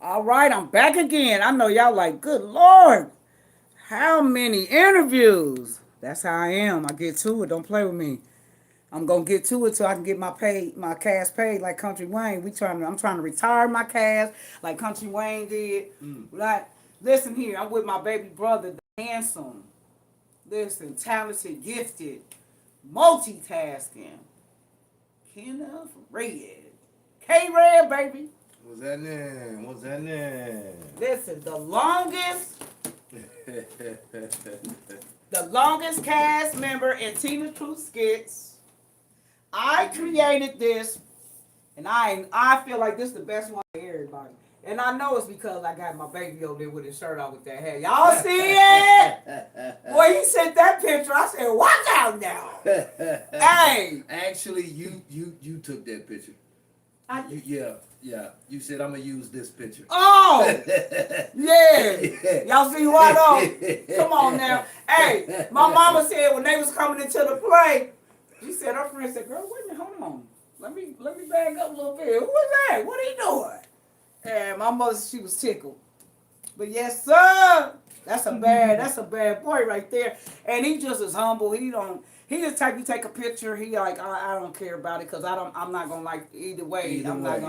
All right, I'm back again. I know y'all like, good Lord, how many interviews? That's how I am. I get to it. Don't play with me. I'm gonna get to it so I can get my cast paid like Country Wayne. I'm trying to retire my cast like Country Wayne did. Like, listen here, I'm with my baby brother, the handsome, listen, talented, gifted, multitasking, Kenneth Red, K Red, baby. What's that name? What's that name? Listen, the longest cast member in Tina Truth Skits. I created this, and I feel like this is the best one for everybody. And I know it's because I got my baby over there with his shirt off with that hair. Y'all see it? Boy, he sent that picture. I said, watch out now. Hey. Actually, you took that picture. Yeah. You said I'm gonna use this picture. Oh, yeah. Y'all see who I know? Come on now. Hey, my mama said when they was coming into the play, she said her friend said, "Girl, wait a minute, hold on. Let me back up a little bit. Who is that? What are you doing?" And my mother, she was tickled. But yes, sir. That's a bad boy right there. And he just is humble. He just type you take a picture. He like I don't care about it because I'm not gonna like either way. I am not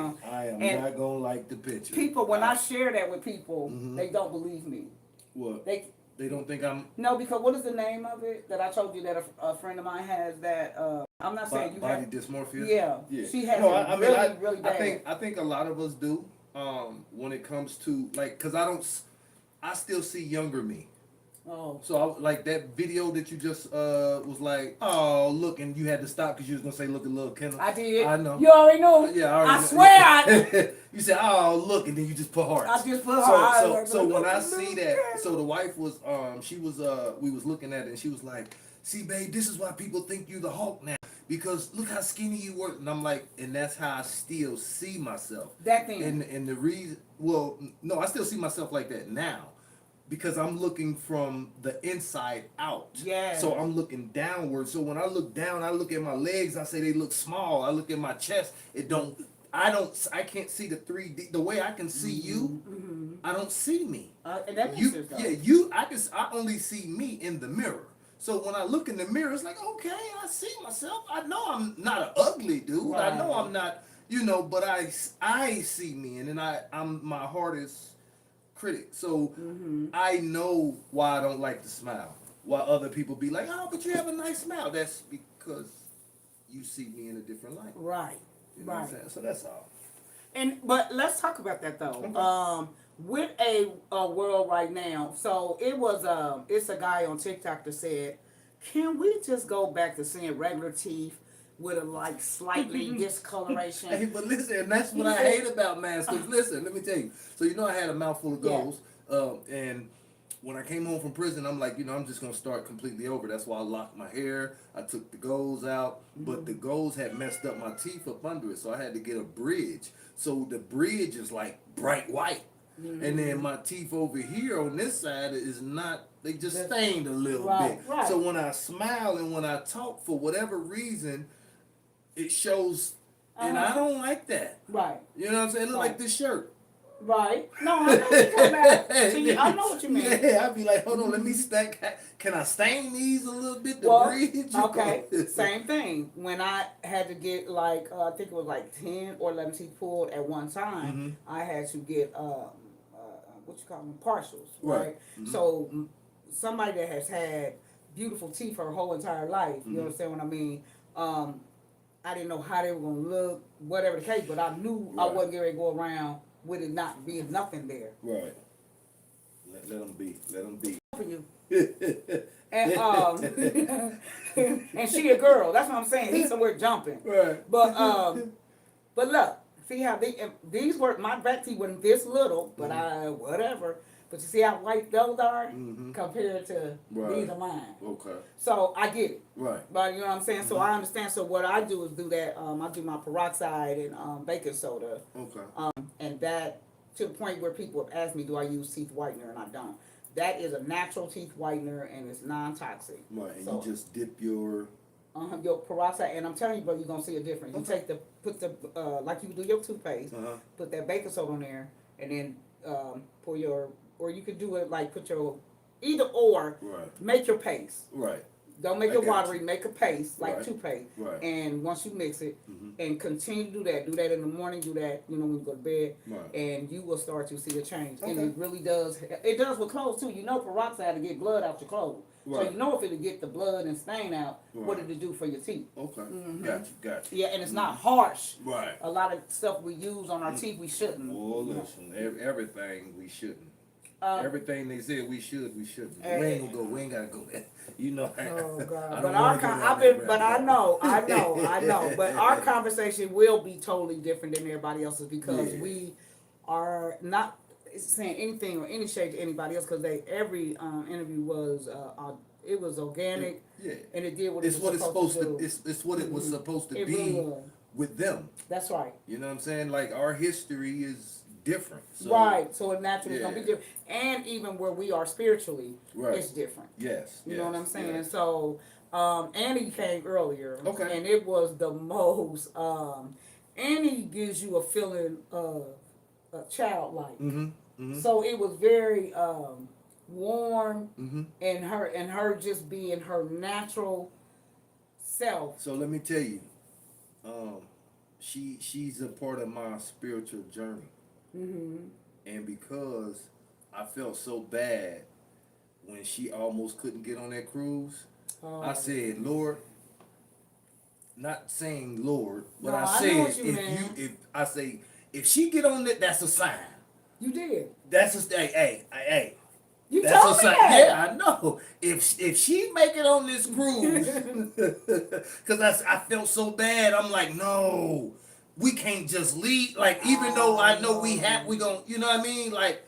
gonna like the picture. People, when I share that with people, they don't believe me. What? They don't think I'm. No, because what is the name of it that I told you that a friend of mine has that I'm not saying you body have dysmorphia. Yeah. She has really bad. I think a lot of us do. When it comes to like, cause I still see younger me. Oh. So like that video that you just was like, oh look, and you had to stop because you was gonna say look at little Kendall. I did. I know. You already know. Yeah, I swear. You said, oh look, and then you just put hearts. I just put hearts. So when I see that, so the wife was we was looking at it and she was like, see babe, this is why people think you the Hulk now. Because look how skinny you were, and I'm like, and that's how I still see myself. That thing. And the reason, well, no, I still see myself like that now, because I'm looking from the inside out. Yeah. So I'm looking downward. So when I look down, I look at my legs. I say they look small. I look at my chest. I can't see the 3D the way I can see you. Mm-hmm. I don't see me. And that makes sense, though. Yeah, I only see me in the mirror. So when I look in the mirror, it's like, okay, I see myself. I know I'm not an ugly dude. Right. I know I'm not, but I see me, and then I'm my hardest critic. So I know why I don't like to smile. Why other people be like, oh, but you have a nice smile. That's because you see me in a different light. Right. You know what I'm saying? So that's all. But let's talk about that though. Okay. With a world right now, so it's a guy on TikTok that said, can we just go back to seeing regular teeth with a like slightly discoloration? Hey, but listen, and that's what I hate about masks. Cause listen, let me tell you. So I had a mouthful of goals, and when I came home from prison, I'm like, I'm just gonna start completely over. That's why I locked my hair. I took the goals out, but the goals had messed up my teeth up under it, so I had to get a bridge. So the bridge is like bright white. And then my teeth over here on this side is not, they just stained a little bit. Right. So when I smile and when I talk, for whatever reason, it shows, and I don't like that. Right. You know what I'm saying? It look like this shirt. Right. No, I know what you're talking about. See, I know what you mean. Yeah, I'd be like, hold on, let me stack. Can I stain these a little bit to bridge? Okay, same thing. When I had to get like, I think it was like 10 or 11 teeth pulled at one time, I had to get, what you call them, partials, right? So somebody that has had beautiful teeth her whole entire life, you understand what I mean? I didn't know how they were going to look, whatever the case, but I knew I wasn't going to go around with it not being nothing there. Right. Let them be. Let them be. For you. And and she a girl. That's what I'm saying. He's somewhere jumping. Right. But look, see how these were, my back teeth weren't this little, but whatever. But you see how white those are compared to these are mine. Okay. So I get it. Right. But you know what I'm saying? So I understand. So what I do is do that. I do my peroxide and baking soda. Okay. And that to the point where people have asked me, do I use teeth whitener? And I don't. That is a natural teeth whitener and it's non-toxic. Right. And you just dip your peroxide, and I'm telling you, bro, you're gonna see a difference. You put the like you do your toothpaste, put that baking soda on there, and then pour your, or you could do it like put your, either or, Right. make your paste. Right. Don't make I it got watery, you. make a paste, like Right. toothpaste. Right. And once you mix it, Mm-hmm. and continue to do that. Do that in the morning, do that, when you go to bed, Right. and you will start to see a change. And Okay. it really does, it does with clothes too. You know peroxide to get blood out your clothes. So Right. you know if it'll get the blood and stain out, what Right. it'll do for your teeth. Okay. Mhm. Got you. Yeah, and it's not harsh. Right. A lot of stuff we use on our teeth we shouldn't. Well, listen, everything we shouldn't. Um, Everything they said we should, we shouldn't. eh, We ain't gonna go. We ain't gotta go there. You know. Oh I God! don't But wanna go down I've that been, but I rabbit know, hole. I know. But our conversation will be totally different than everybody else's because Yeah. we are not saying anything or any shade to anybody else because every interview was it was organic Yeah. and it did what It's it what was it's supposed supposed to to. do. It's what it was supposed to It be really was. with them. That's right. You know what I'm saying? Like our history is different. So, Right. So it naturally gonna be Yeah. different, and even where we are spiritually, Right. it's different. Yes. You know what I'm saying? Yes. So, Annie came earlier, Okay. and it was the most. Annie gives you a feeling of childlike. Mm-hmm. Mm-hmm. So it was very warm, Mm-hmm. and her just being her natural self. So let me tell you, she's a part of my spiritual journey, Mm-hmm. and because I felt so bad when she almost couldn't get on that cruise, I said, Lord, not saying Lord, but No, I I said know what you if meant. I say if she get on that, that's a sign. You did. That's a hey. You That's told a me sign. that. Yeah, I know. If she make it on this cruise, because I felt so bad. I'm like, no, we can't just leave. Like, even though I know we gon' you know what I mean? Like,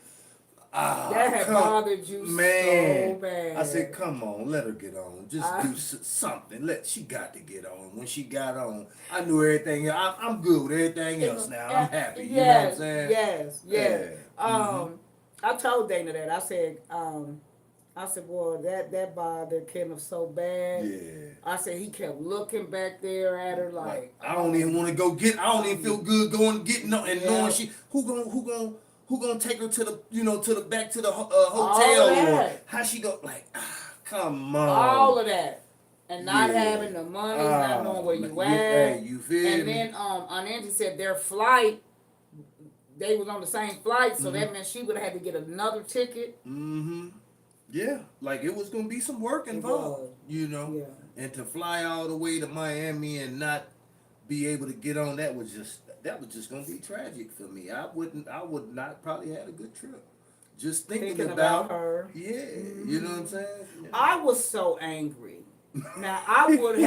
That had bothered you man. so bad. I said, come on, let her get on. Just I- do something. She got to get on. When she got on, I knew everything. I'm good with everything else now. I'm happy. You know what I'm saying? Yes. Yeah. I told Dana that. I said, boy, that bothered Kenneth so bad. Yeah. I said he kept looking back there at her like I don't even want to go get. I don't even feel good going getting no and knowing she who gonna take her to the back to the hotel or that. how she go like come on all of that. And not Yeah. having the money, not knowing where you at. Hey, you feel And me? then Aunt Angie said their flight, they was on the same flight, so that meant she would have had to get another ticket. Mm-hmm. Yeah, like it was gonna be some work involved, was. Yeah. And to fly all the way to Miami and not be able to get on, that was just gonna be tragic for me. I would not probably had a good trip. Just thinking about her. Yeah, you know what I'm saying? Yeah. I was so angry. Now I would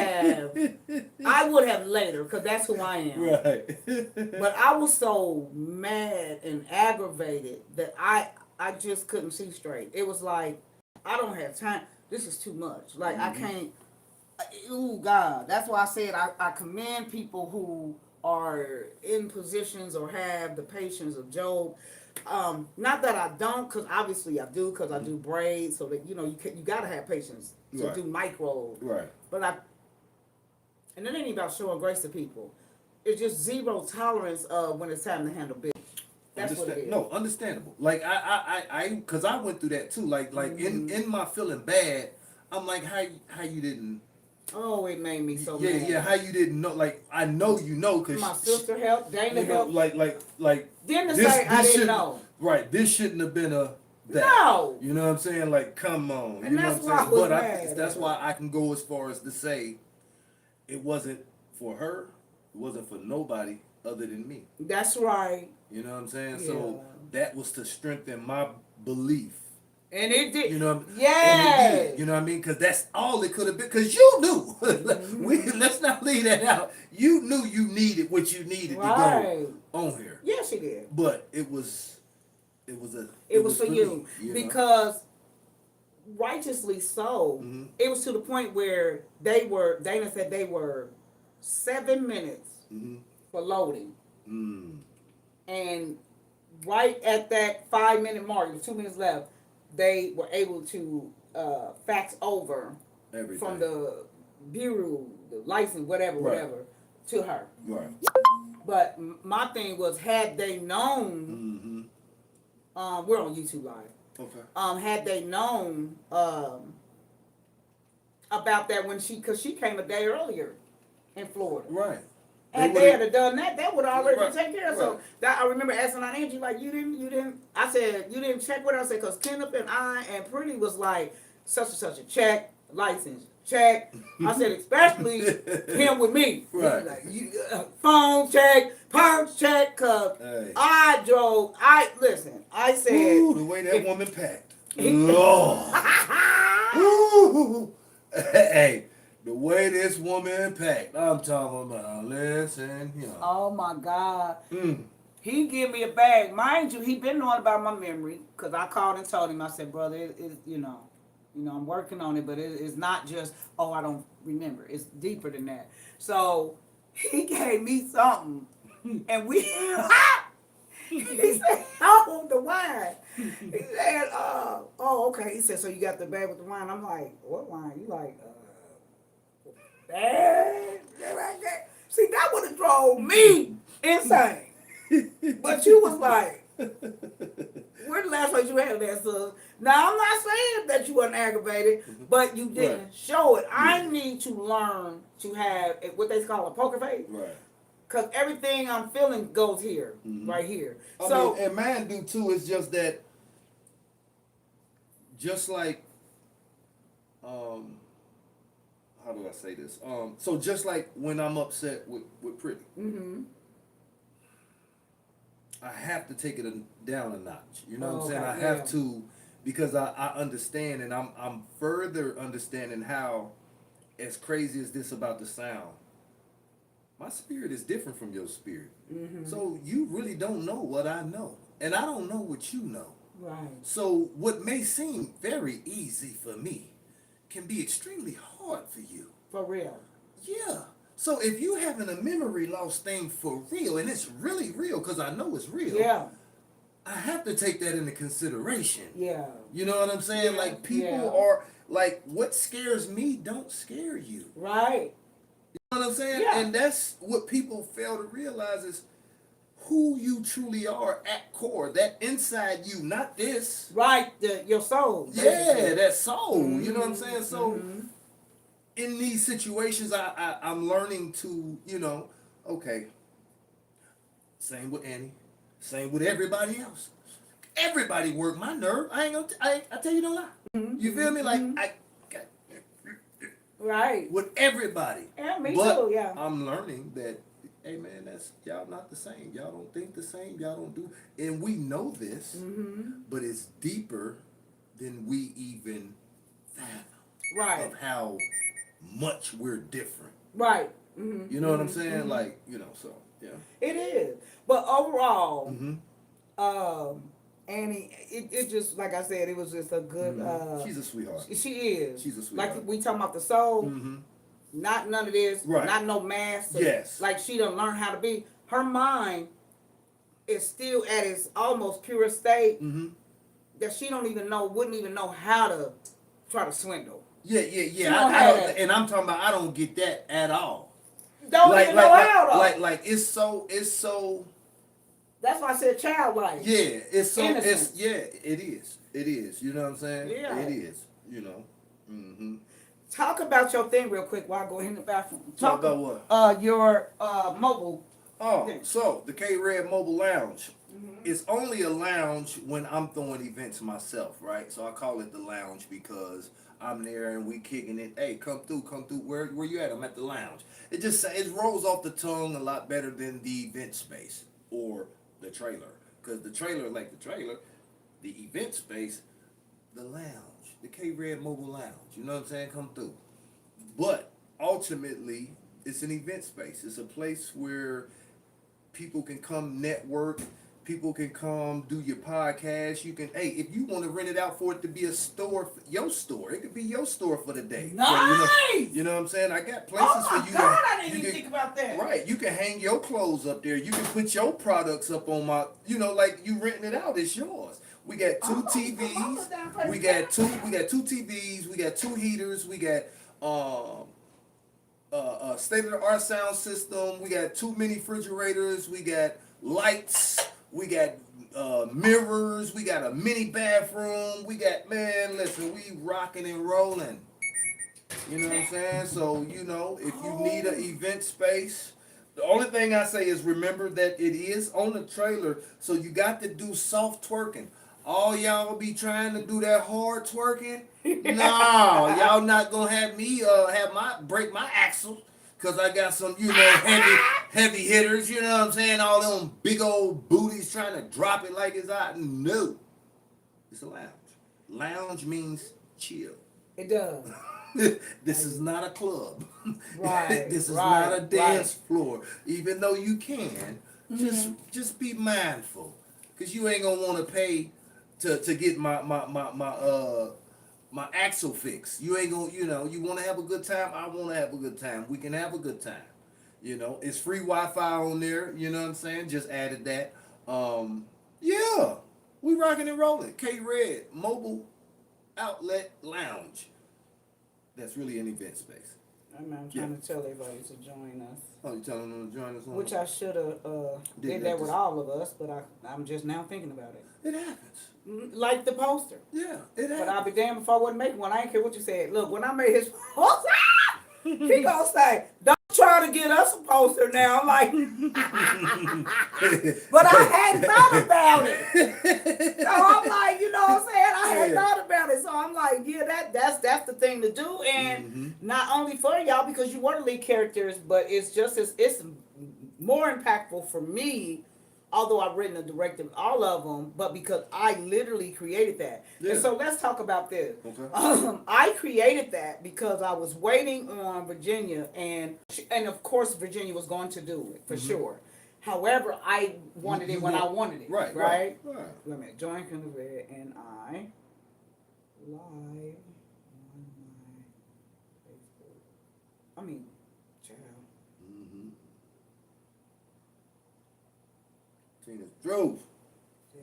have later, because that's who I am. Right. But I was so mad and aggravated that I just couldn't see straight. It was like, I don't have time. This is too much. Like, I can't. Ooh, God. That's why I said I commend people who are in positions or have the patience of Job. Not that I don't, because obviously I do, because I do braids, so that, you got to have patience to Right. do micro. Right. But and it ain't even about showing grace to people. It's just zero tolerance when it's time to handle business. That's what it is. No, understandable. Like because I went through that too. Like in my feeling bad, I'm like, how you didn't. Oh, it made me so mad. Yeah. How you didn't know? Like I know because my sister helped, Dana helped. Like. Then to say I didn't know. Right. This shouldn't have been that. No. You know what I'm saying? Like, come on. And You know that's what I'm saying? why I was But mad. that's why I can go as far as to say, it wasn't for her. It wasn't for nobody other than me. That's right. You know what I'm saying? Yeah. So that was to strengthen my belief. And it did. You know, yes. and it did, you know what I mean? Because that's all it could have been. Because you knew. Let's not leave that out. You knew you needed what you needed to go on here. Yes, she did. But it was for you. Me, because righteously so, it was to the point where Dana said they were 7 minutes for loading. And right at that 5-minute mark, with 2 minutes left, they were able to fax over everything from the bureau, the license, whatever, to her. Right. But my thing was, had they known We're on YouTube Live. Okay. Had they known about that when because she came a day earlier in Florida. Right. And they had done that, that would already Right. been taken care of. So that, I remember asking on Angie, like, you didn't. I said, you didn't check with her. I said, because Kenneth and I and Pretty was like, such and such a check, license check. I said, especially him with me. Right. Like, phone check, purse check, because I drove, listen, I said. Ooh, the way that woman packed. Lord. Ooh. Hey. The way this woman packed, I'm talking about, listen, Oh my God. He give me a bag. Mind you, he been knowing about my memory, because I called and told him, I said, brother, I'm working on it, but it's not just, oh, I don't remember. It's deeper than that. So he gave me something, and we, he said, oh, the wine. He said, oh, okay. He said, so you got the bag with the wine? I'm like, what wine? You like, see, that would have drove me insane. But you was like, where the last place you had that, sis? Now, I'm not saying that you weren't aggravated, but you didn't show it. I need to learn to have what they call a poker face. Right. Because everything I'm feeling goes here, right here. I mean, and mine do too. It's just that, just like, how do I say this? So just like when I'm upset with Pretty, I have to take it down a notch. You know what I'm saying? I have to, because I understand, and I'm further understanding how, as crazy as this about the sound, my spirit is different from your spirit. So you really don't know what I know, and I don't know what you know. Right. So what may seem very easy for me can be extremely hard for you. For real. Yeah. So if you having a memory loss thing for real, and it's really real, because I know it's real. Yeah. I have to take that into consideration. Yeah. You know what I'm saying? Yeah. Like, people are, like, what scares me don't scare you. Right. You know what I'm saying? Yeah. And that's what people fail to realize is who you truly are at core. That inside you, not this. Right. Your soul. Yeah, that soul. You know what I'm saying? So in these situations, I'm learning to, okay, same with Annie, same with everybody else. Everybody work my nerve. I tell you no lie. You feel me? Like, right. With everybody. Yeah, me but too, yeah. I'm learning that, hey man, that's y'all not the same. Y'all don't think the same. Y'all don't do. And we know this, but it's deeper than we even fathom. Right. Of how much we're different. Right. You know what I'm saying? Like, so, yeah. It is. But overall, Annie, it just, like I said, it was just a good... She's a sweetheart. She is. She's a sweetheart. Like, we talking about the soul, not none of this, not no mask. Yes. Like, she done learn how to be. Her mind is still at its almost pure state that she wouldn't even know how to try to swindle. Yeah. I don't, and I'm talking about, I don't get that at all. Don't even know how though. Like it's so. That's why I said childlike. Yeah, it's so. Innocent. It is. You know what I'm saying? Yeah. It is. Talk about your thing real quick while I go in the bathroom. Talk about what? Your mobile. Oh, so the K-Red Mobile Lounge. It's only a lounge when I'm throwing events myself, right? So I call it the lounge because I'm there and we kicking it. Hey, come through. Where you at? I'm at the lounge. It rolls off the tongue a lot better than the event space or the trailer. Because the trailer, the event space, the lounge, the K-Red Mobile Lounge. You know what I'm saying? Come through. But ultimately, it's an event space. It's a place where people can come network. People can come do your podcast. You can, hey, if you want to rent it out for it to be a store, your store, it could be your store for the day. Nice. You know what I'm saying? I got places for you. God, I didn't even think about that. Right. You can hang your clothes up there. You can put your products up on my, like you renting it out. It's yours. We got two TVs. We got two TVs. We got 2 heaters. We got state of the art sound system. We got 2 mini refrigerators. We got lights. We got mirrors. We got a mini bathroom. We got, man, listen, we rocking and rolling. You know what I'm saying? So, you know, if you need an event space, the only thing I say is remember that it is on the trailer, so you got to do soft twerking. All y'all be trying to do that hard twerking. No, y'all not gonna have me have my break my axle because I got some, you know, heavy hitters. You know what I'm saying? All them big old booties trying to drop it like it's hot. No, it's a lounge. Lounge means chill. It does. This is not a club. Right. This is right, not a dance right. floor. Even though you can, just be mindful, cause you ain't gonna want to pay to get my axle fixed. You ain't gonna, you know, you want to have a good time. I want to have a good time. We can have a good time. You know, it's free Wi-Fi on there. You know what I'm saying? Just added that. Yeah, we rocking and rolling. K Red Mobile Outlet Lounge. That's really an event space. I'm trying to tell everybody to join us. Oh, you telling them to join us on? Which I should have did that with all of us, but I'm just now thinking about it. It happens. Like the poster. Yeah, it happens. But I'll be damned if I wouldn't make one. I ain't care what you said. Look, when I made his poster, he gonna say, "Don't try to get us a poster now." I'm like, but I hadn't thought about it. So I'm like, you know what I'm saying? I hadn't thought about it. So I'm like, yeah, that's the thing to do. And not only for y'all because you were the lead characters, but it's more impactful for me. Although I've written and directed all of them, but because I literally created that. Yeah. And so let's talk about this. Okay. I created that because I was waiting on Virginia, and of course Virginia was going to do it for sure. However, I wanted it when I wanted it. Right. Wait a minute. Join Red and I live on my Facebook. I mean, child. Tina's Drove.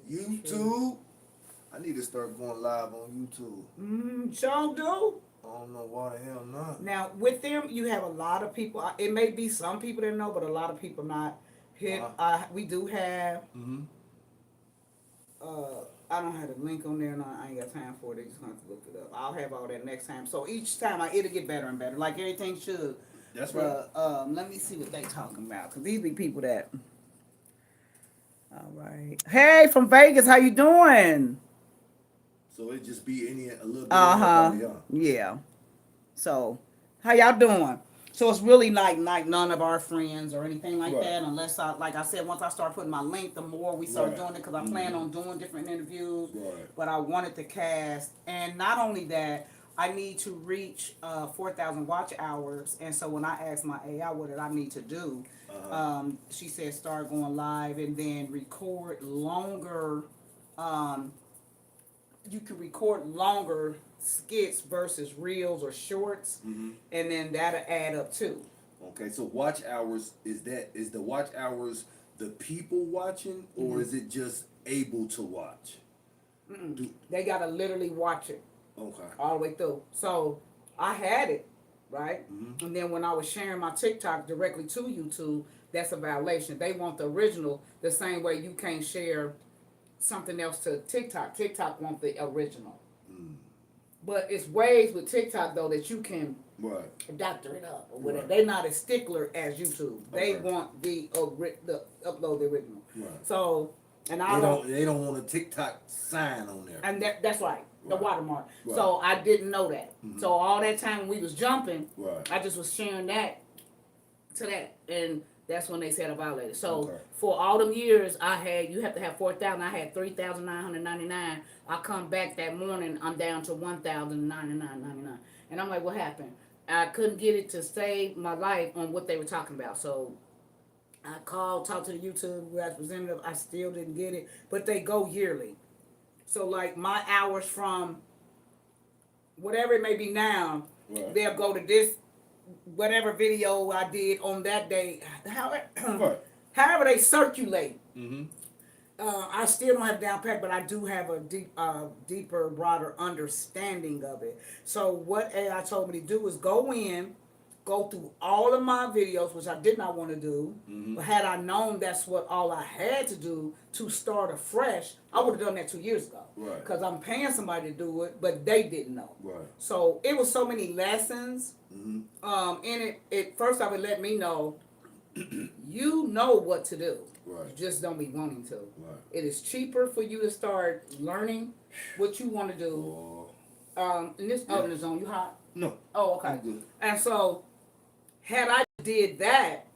YouTube. I need to start going live on YouTube. Sure do. I don't know why the hell not. Now, with them, you have a lot of people. It may be some people that know, but a lot of people not. We do have. I don't have the link on there, and I ain't got time for it. They just gonna have to look it up. I'll have all that next time. So each time, it'll get better and better, like everything should. That's right. Let me see what they talking about, cause these be people that. All right. Hey, from Vegas, how you doing? So it just be a little bit. Yeah. So, how y'all doing? So it's really like none of our friends or anything like that, unless like I said, once I start putting my link, the more we start doing it, because I plan on doing different interviews. Right. But I wanted to cast, and not only that, I need to reach 4,000 watch hours, and so when I asked my AI what did I need to do, she said start going live and then record longer. You can record longer skits versus reels or shorts, and then that'll add up too. Okay, so watch hours is the watch hours the people watching, or is it just able to watch? They gotta literally watch it. Okay. All the way through. So I had it, right? And then when I was sharing my TikTok directly to YouTube, that's a violation. They want the original the same way you can't share something else to TikTok. TikTok want the original. But it's ways with TikTok though that you can doctor it up or whatever. They're not as stickler as YouTube. They want the upload the original. Right. So and they don't want a TikTok sign on there. And that's right. The watermark. So I didn't know that. So all that time we was jumping, I just was sharing that to that, and that's when they said I violated. So for all them years, you have to have 4,000. I had 3,999. I come back that morning, I'm down to 1,099.99, and I'm like, what happened? I couldn't get it to save my life on what they were talking about. So I talked to the YouTube representative. I still didn't get it, but they go yearly. So like my hours from whatever it may be now, they'll go to this whatever video I did on that day. However they circulate. I still don't have down pat, but I do have a deeper, broader understanding of it. So what AI told me to do is go in go through all of my videos, which I did not want to do. But had I known that's what all I had to do to start afresh, I would have done that 2 years ago. Right. Because I'm paying somebody to do it, but they didn't know. Right. So it was so many lessons. And it first off, it let me know you know what to do. Right. You just don't be wanting to. Right. It is cheaper for you to start learning what you want to do. And this oven is on. You hot? No. Oh, okay. I'm good. And so, had I did that,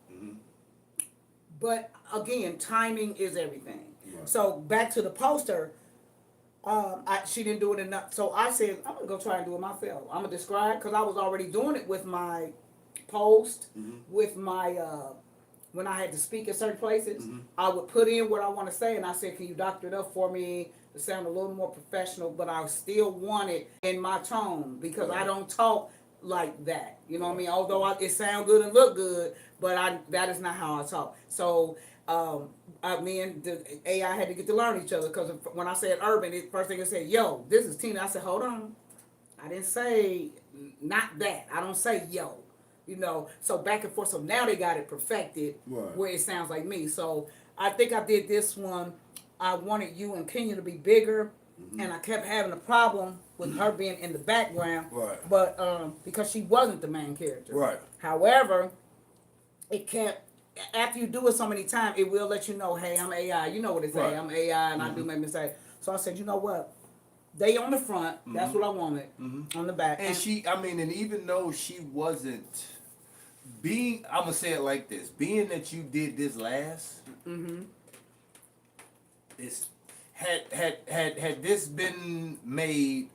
but again, timing is everything. Right. So back to the poster, she didn't do it enough. So I said, I'm gonna go try and do it myself. I'm gonna describe because I was already doing it with my post, with my when I had to speak at certain places. I would put in what I want to say, and I said, can you doctor it up for me to sound a little more professional? But I still want it in my tone because I don't talk like that. You know what I mean? Although it sound good and look good, but that is not how I talk. So me and the AI had to get to learn each other because when I said urban, the first thing it said, yo, this is Tina. I said, hold on. I didn't say not that. I don't say yo. You know, so back and forth. So now they got it perfected where it sounds like me. So I think I did this one. I wanted you and Kenya to be bigger, and I kept having a problem with her being in the background. Right. But because she wasn't the main character. Right. However, it kept. After you do it so many times, it will let you know, hey, I'm AI. You know what it say. Right. I'm AI, and I do make mistakes. So I said, you know what? They on the front. That's what I wanted. On the back. And she, I mean, and even though she wasn't being, I'm gonna say it like this: being that you did this last, it's had this been made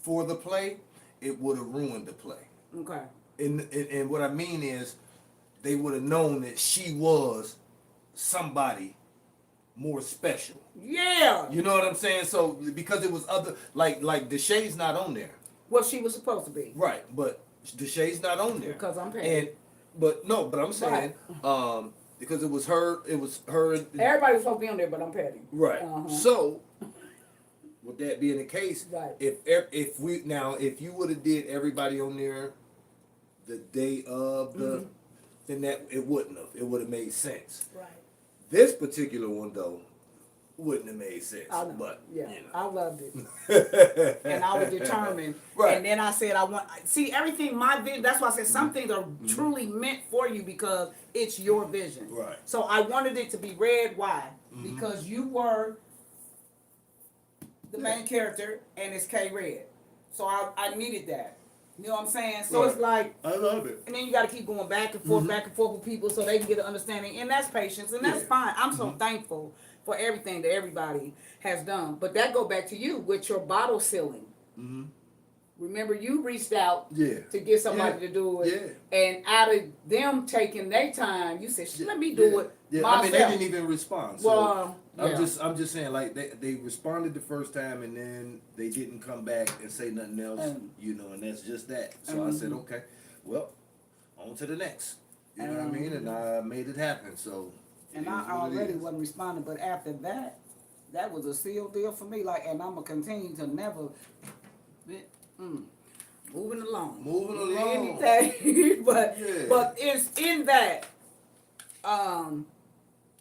for the play, it would have ruined the play. Okay. And what I mean is, they would have known that she was somebody more special. Yeah. You know what I'm saying? So because it was other like Deshae's not on there. What she was supposed to be. Right, but Deshae's not on there. Because I'm paying. But I'm saying, because it was her. Everybody was supposed to be on there, but I'm petty. Right. So, with that being the case, right. if you would have did everybody on there the day of the, then that it wouldn't have. It would have made sense. Right. This particular one though wouldn't have made sense. I know. But yeah, you know. I loved it. And I was determined. Right. And then I said see everything my vision. That's why I said some things are truly meant for you because it's your vision. Right. So I wanted it to be red. Why? Because you were the main character and it's K Red. So I needed that. You know what I'm saying? So it's like I love it. and then you got to keep going back and forth with people so they can get an understanding. And that's patience, and that's fine. I'm so thankful for everything that everybody has done. But that go back to you with your bottle sealing. Remember, you reached out to get somebody to do it. Yeah. And out of them taking their time, you said, let me do it myself. I mean, they didn't even respond. So well, I'm just saying, like, they responded the first time, and then they didn't come back and say nothing else, you know, and that's just that. So I said, okay, well, on to the next. You know what I mean? And I made it happen, so. And I already wasn't responding, but after that, that was a sealed deal for me. Like, and I'm going to continue to never... Moving along. Anything. but it's in that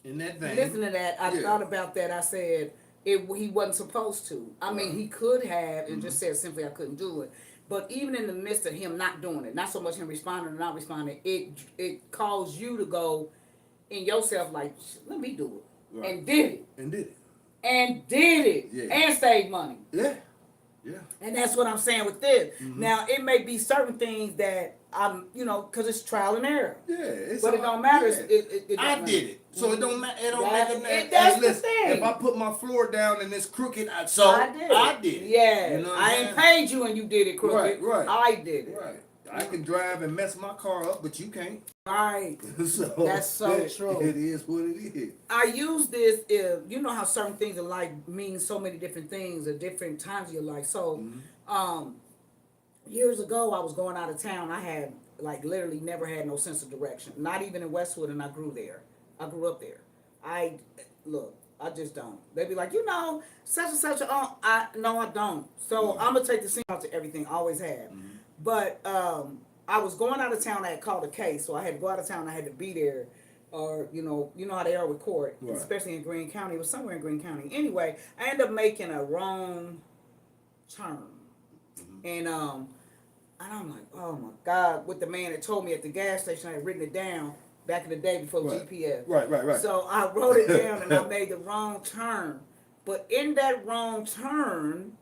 in that vein. Listen to that. I thought about that. I said he wasn't supposed to. I mean, he could have and just said simply I couldn't do it. But even in the midst of him not doing it, not so much him responding or not responding, it caused you to go in yourself like, let me do it. Right. And did it. Yeah. And saved money. Yeah. Yeah. And that's what I'm saying with this. Now, it may be certain things that I'm, because it's trial and error. Yeah. But it don't matter. Yeah. It I did it. So it don't matter. It don't matter. That's the thing. If I put my floor down and it's crooked, I did it. Yeah. You know I ain't paid you and you did it crooked. Right. I did it. Right. I can drive and mess my car up, but you can't. Right. So that's so true. It is what it is. I use this, you know how certain things in life mean so many different things at different times of your life. So, years ago, I was going out of town. I had, literally never had no sense of direction. Not even in Westwood, and I grew there. I grew up there. I just don't. They'd be like, such and such. No, I don't. So, I'm going to take the scene out to everything. Always have. But I was going out of town. I had called a case, so I had to go out of town. I had to be there, or you know how they are with court, Right. especially in Greene County. It was somewhere in Greene County. Anyway, I ended up making a wrong turn, and I'm like, oh my God, what the man had told me at the gas station, I had written it down back in the day before Right. GPS. Right. So I wrote it down and I made the wrong turn. But in that wrong turn,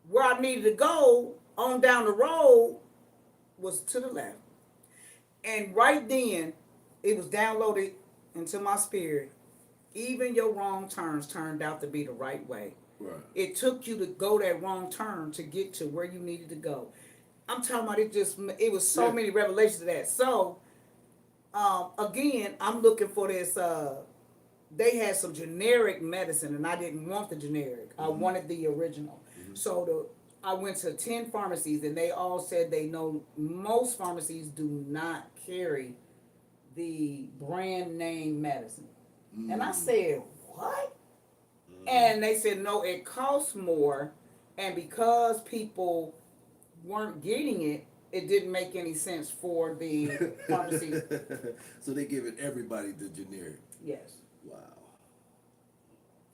where I needed to go on down the road was to the left. And right then, it was downloaded into my spirit. Even your wrong turns turned out to be the right way. Right. It took you to go that wrong turn to get to where you needed to go. I'm talking about it was so many revelations of that. So, again, I'm looking for this, they had some generic medicine and I didn't want the generic. I wanted the original. So I went to 10 pharmacies and they all said they know most pharmacies do not carry the brand name medicine. And I said, what? And they said, no, it costs more. And because people weren't getting it, it didn't make any sense for the pharmacy. So they give it everybody the generic. Yes. Wow.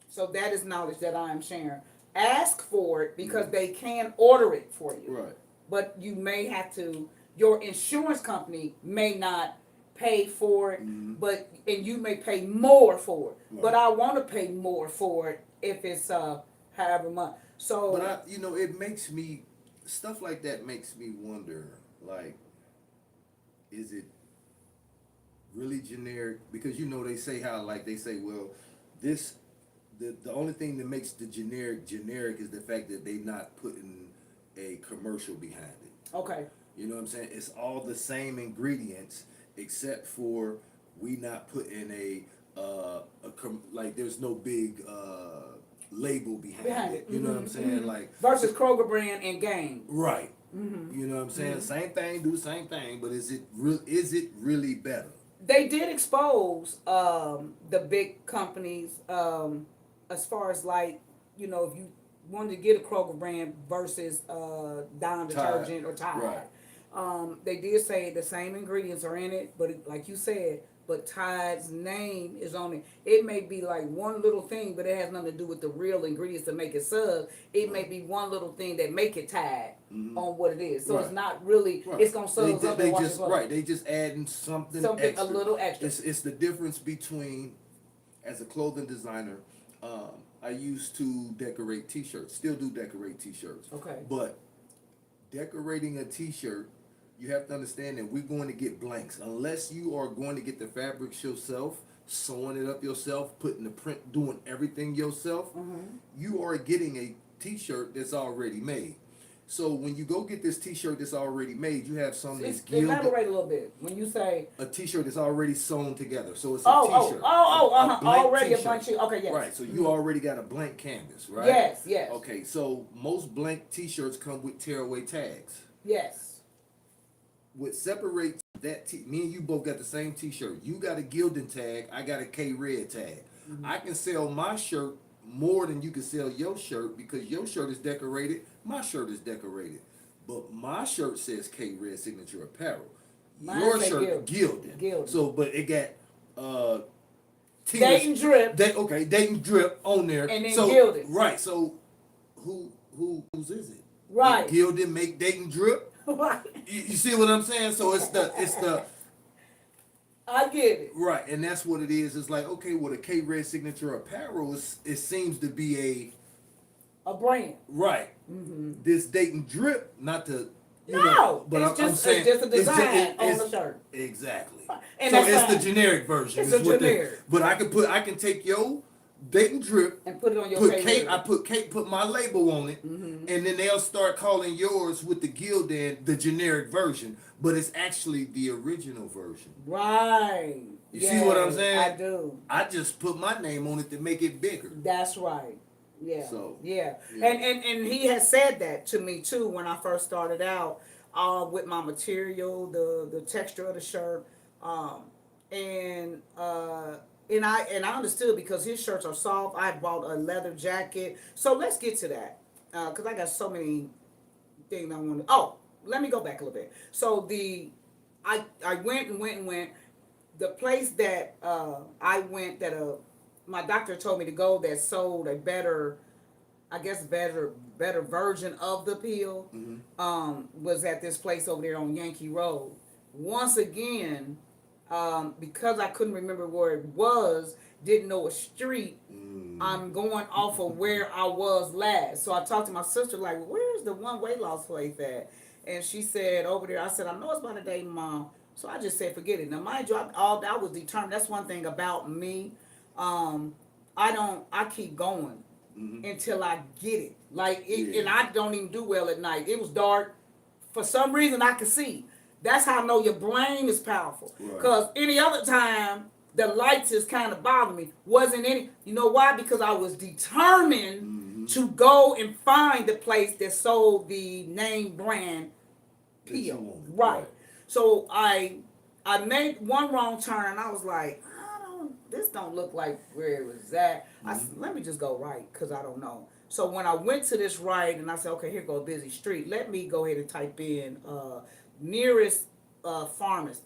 So that is knowledge that I am sharing. Ask for it because they can order it for you. Right. But you may have to, your insurance company may not pay for it, and you may pay more for it. Right. But I want to pay more for it if it's however much. So, but it makes me, stuff like that makes me wonder, like, is it really generic? Because they say how, like, they say, well, this, the only thing that makes the generic is the fact that they not putting a commercial behind it. okay. You know what I'm saying? It's all the same ingredients except for we not putting like there's no big label behind it. You know what I'm saying? Like versus Kroger brand and Game. Right. You know what I'm saying? Same thing, do the same thing, but is it really better? They did expose the big companies as far as like, if you wanted to get a Kroger brand versus Dawn detergent or Tide. Right. They did say the same ingredients are in it, but like you said, but Tide's name is on it. It may be like one little thing, but it has nothing to do with the real ingredients to make it sub. It may be one little thing that make it Tide on what it is. So it's not really. Right. It's gonna sub up and wash it. Right. They just adding something extra. A little extra. It's the difference between, as a clothing designer, I used to decorate T-shirts. Still do decorate T-shirts. Okay. But decorating a T-shirt, you have to understand that we're going to get blanks. Unless you are going to get the fabrics yourself, sewing it up yourself, putting the print, doing everything yourself, you are getting a T-shirt that's already made. So when you go get this T-shirt that's already made, you have some that's gilded. Elaborate a little bit. When you say a T-shirt that's already sewn together, so it's a T-shirt. Already T-shirt. a blank sheet. Okay, yes. Right, so you already got a blank canvas, right? Yes. Okay, so most blank T-shirts come with tearaway tags. Yes. What separates that me and you both got the same T-shirt. You got a Gildan tag, I got a K-Red tag. I can sell my shirt more than you can sell your shirt because your shirt is decorated, my shirt is decorated. But my shirt says K-Red Signature Apparel. Your shirt Gildan. So, but it got Dayton Drip. Dayton Drip on there. And then Gildan. Right. So whose is it? Right. Did Gildan make Dayton Drip? Right. You see what I'm saying? So it's the I get it. Right, and that's what it is. It's like, okay, well, the K-Red Signature Apparel it seems to be a brand. Right. This Dayton Drip, not to but I'm saying it's just a design on the shirt. Exactly. And so it's the generic version. It's a generic. But I can take your Dayton Drip and put it on your K-Red. I put my label on it, and then they'll start calling yours with the Gildan the generic version, but it's actually the original version. Right. You see what I'm saying? I do. I just put my name on it to make it bigger. That's right. Yeah. So yeah. And he has said that to me too when I first started out with my material, the texture of the shirt, and I understood because his shirts are soft. I bought a leather jacket. So let's get to that because I got so many things I want to. Oh, let me go back a little bit. So I went and went and went. The place that I went that my doctor told me to go that sold a better, I guess better version of the pill, was at this place over there on Yankee Road. Once again, because I couldn't remember where it was, didn't know a street. I'm going off of where I was last. So I talked to my sister like, "Where's the one weight loss place at?" And she said over there. I said, "I know it's by the day, Mom." So I just said, "Forget it." Now, mind you, I was determined. That's one thing about me. Um, I don't. I keep going until I get it. Like it, and I don't even do well at night. It was dark. For some reason, I could see. That's how I know your brain is powerful. Because any other time, the lights is kind of bothering me. Wasn't any. You know why? Because I was determined to go and find the place that sold the name brand pill. Right. So I made one wrong turn. I was like, this don't look like where it was at. I said, let me just go right because I don't know. So when I went to this right and I said, okay, here go a busy street. Let me go ahead and type in nearest pharmacy.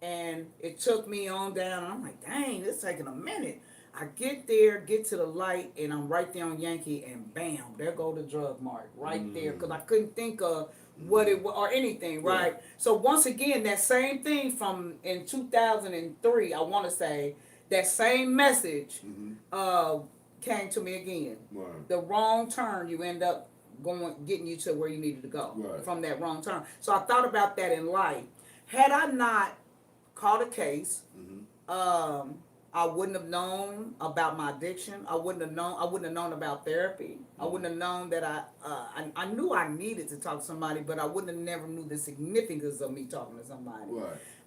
And it took me on down. And I'm like, dang, this taking a minute. I get there, get to the light, and I'm right there on Yankee, and bam, there go the drug mart right there because I couldn't think of what it was or anything, right? So once again, that same thing from in 2003, I want to say, that same message came to me again. The wrong turn, you end up getting you to where you needed to go from that wrong turn. So I thought about that in life. Had I not caught a case, I wouldn't have known about my addiction. I wouldn't have known about therapy. I wouldn't have known that I knew I needed to talk to somebody, but I wouldn't have never knew the significance of me talking to somebody.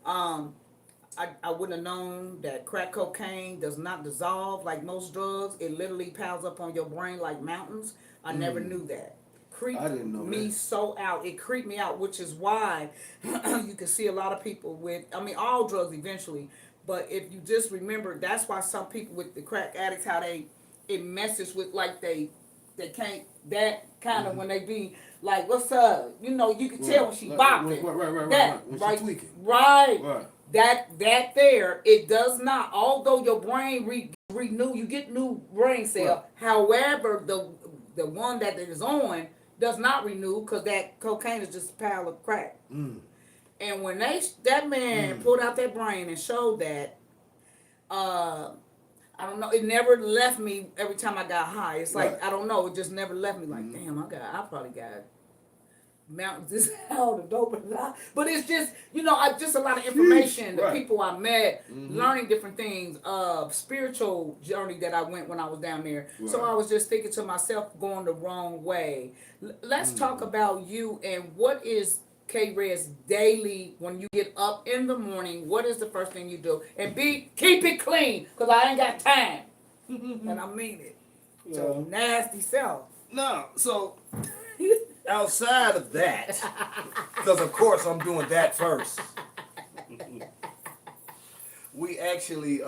I wouldn't have known that crack cocaine does not dissolve like most drugs. It literally piles up on your brain like mountains. I never knew that. I didn't know Me that. so out. It creeped me out, which is why you can see a lot of people with, I mean, all drugs eventually. But if you just remember, that's why some people with the crack addicts, how it messes with, like they can't, that kind of when they be like, what's up? You know, you can tell when she bopping. Right. When she tweaking. Right. That there, it does not, although your brain renew, you get new brain cell. However, the one that it is on does not renew because that cocaine is just a pile of crack. And when that man pulled out that brain and showed that, I don't know, it never left me every time I got high. It's like, I don't know, it just never left me like, damn, I probably got mountains this out of dope. But it's just, just a lot of information, the people I met, learning different things, spiritual journey that I went when I was down there. So I was just thinking to myself, going the wrong way. Let's talk about you and what is K-Red's daily, when you get up in the morning, what is the first thing you do? And keep it clean, because I ain't got time. And I mean it. So nasty self. No, so outside of that, because of course I'm doing that first. We actually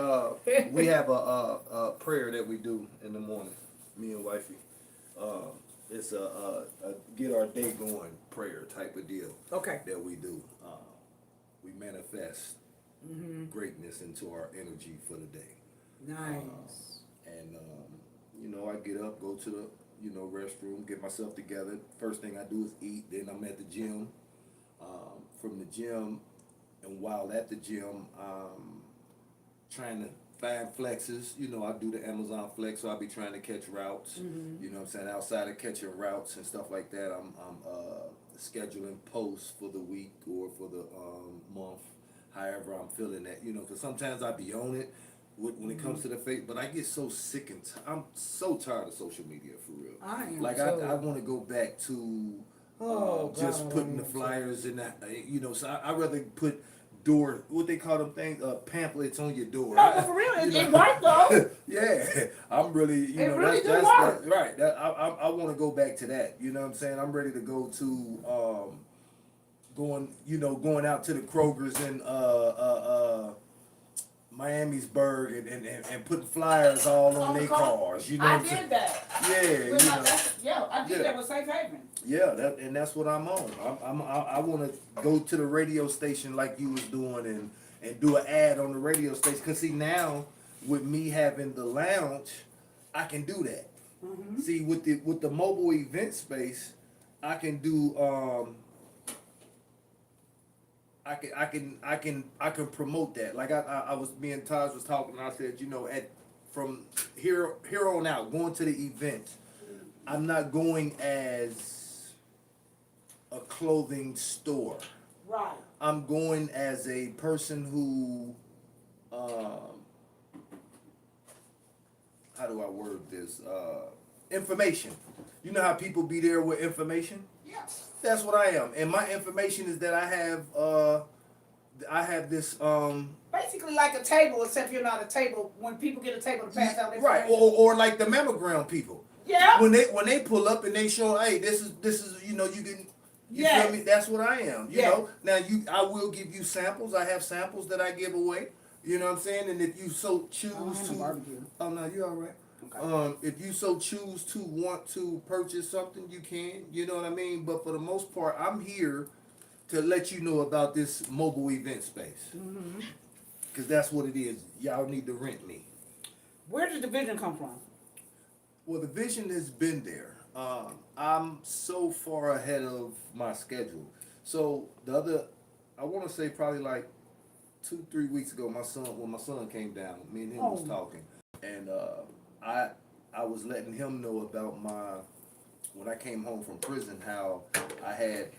we have a prayer that we do in the morning, me and wifey. It's a get our day going prayer type of deal. Okay. That we do. We manifest greatness into our energy for the day. Nice. And I get up, go to the restroom, get myself together. First thing I do is eat. Then I'm at the gym. From the gym, and while at the gym, trying to find flexes. I do the Amazon flex, so I'll be trying to catch routes. You know what I'm saying? Outside of catching routes and stuff like that, I'm scheduling posts for the week or for the month, however I'm feeling that. Because sometimes I be on it when it comes to the faith, but I get so sick and I'm so tired of social media, for real. I am like too. I want to go back to just putting the flyers in that. So I rather put what they call them things, pamphlets on your door. No, but for real, it worked though. Yeah, I'm really, that's right. I want to go back to that. You know what I'm saying? I'm ready to go to going out to the Kroger's and Miamisburg and putting flyers all on their cars. You know I what I'm saying? did that. Yeah, you know. Yeah, I did Yeah. that with Safe Haven. Yeah, and that's what I'm on. I want to go to the radio station like you was doing and do an ad on the radio station. Cause see now with me having the lounge, I can do that. See with the mobile event space, I can do I can promote that. Like I was me and Taj was talking and I said, you know, at from here on out, going to the event, I'm not going as a clothing store. Right. I'm going as a person who how do I word this? Information. You know how people be there with information? Yeah. That's what I am. And my information is that I have this Basically like a table, except you're not a table. When people get a table to pass out information. right, or like the mammogram people. Yeah. When they pull up and they show, hey, this is you know, you can you feel me? That's what I am. You know. Now I will give you samples. I have samples that I give away. You know what I'm saying? And if you so choose to oh no, you all right. Okay. If you so choose to want to purchase something, you can. You know what I mean? But for the most part, I'm here to let you know about this mobile event space. Because that's what it is. Y'all need to rent me. Where did the vision come from? Well, the vision has been there. I'm so far ahead of my schedule. So I want to say probably like 2-3 weeks ago, when my son came down, me and him was talking, and I was letting him know about when I came home from prison, how I had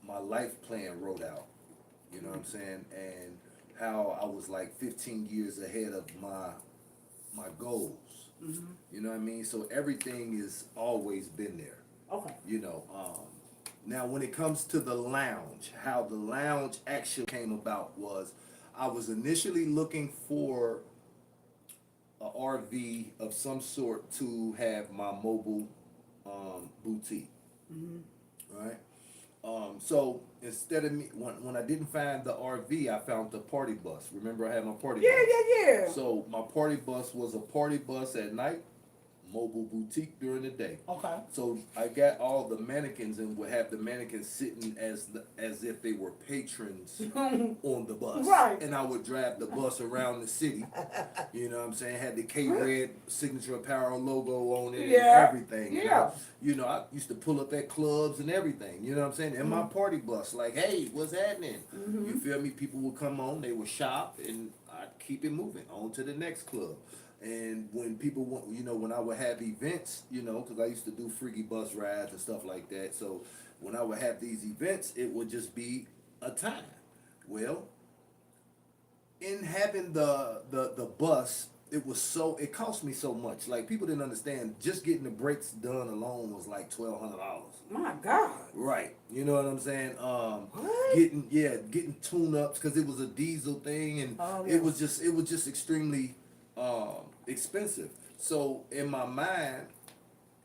my life plan wrote out. You know what I'm saying? And how I was like 15 years ahead of my goals. You know what I mean? So everything has always been there. Okay. You know, now when it comes to the lounge, how the lounge actually came about was I was initially looking for a RV of some sort to have my mobile boutique. Right? So instead of me, when I didn't find the RV, I found the party bus. Remember, I had my party bus. Yeah. So my party bus was a party bus at night, mobile boutique during the day. Okay. So I got all the mannequins and would have the mannequins sitting as if they were patrons on the bus. Right. And I would drive the bus around the city. You know what I'm saying? Had the K-Red signature apparel logo on it and everything. You know, I used to pull up at clubs and everything. You know what I'm saying? And my party bus, like, hey, what's happening? You feel me? People would come on, they would shop, and I'd keep it moving on to the next club. And when people want, you know, when I would have events, you know, because I used to do freaky bus rides and stuff like that. So when I would have these events, it would just be a time. Well, in having the bus, it cost me so much. Like, people didn't understand, just getting the brakes done alone was like $1,200. My God. Right. You know what I'm saying? What? Getting tune-ups, because it was a diesel thing, and it was just extremely expensive. So in my mind,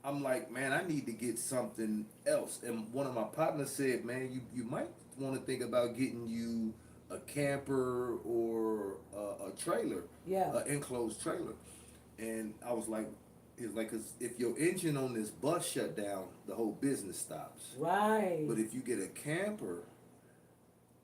I'm like, man, I need to get something else. And one of my partners said, man, you might want to think about getting you a camper or a trailer, an enclosed trailer. And I was like, he was like, because if your engine on this bus shut down, the whole business stops. Right. But if you get a camper,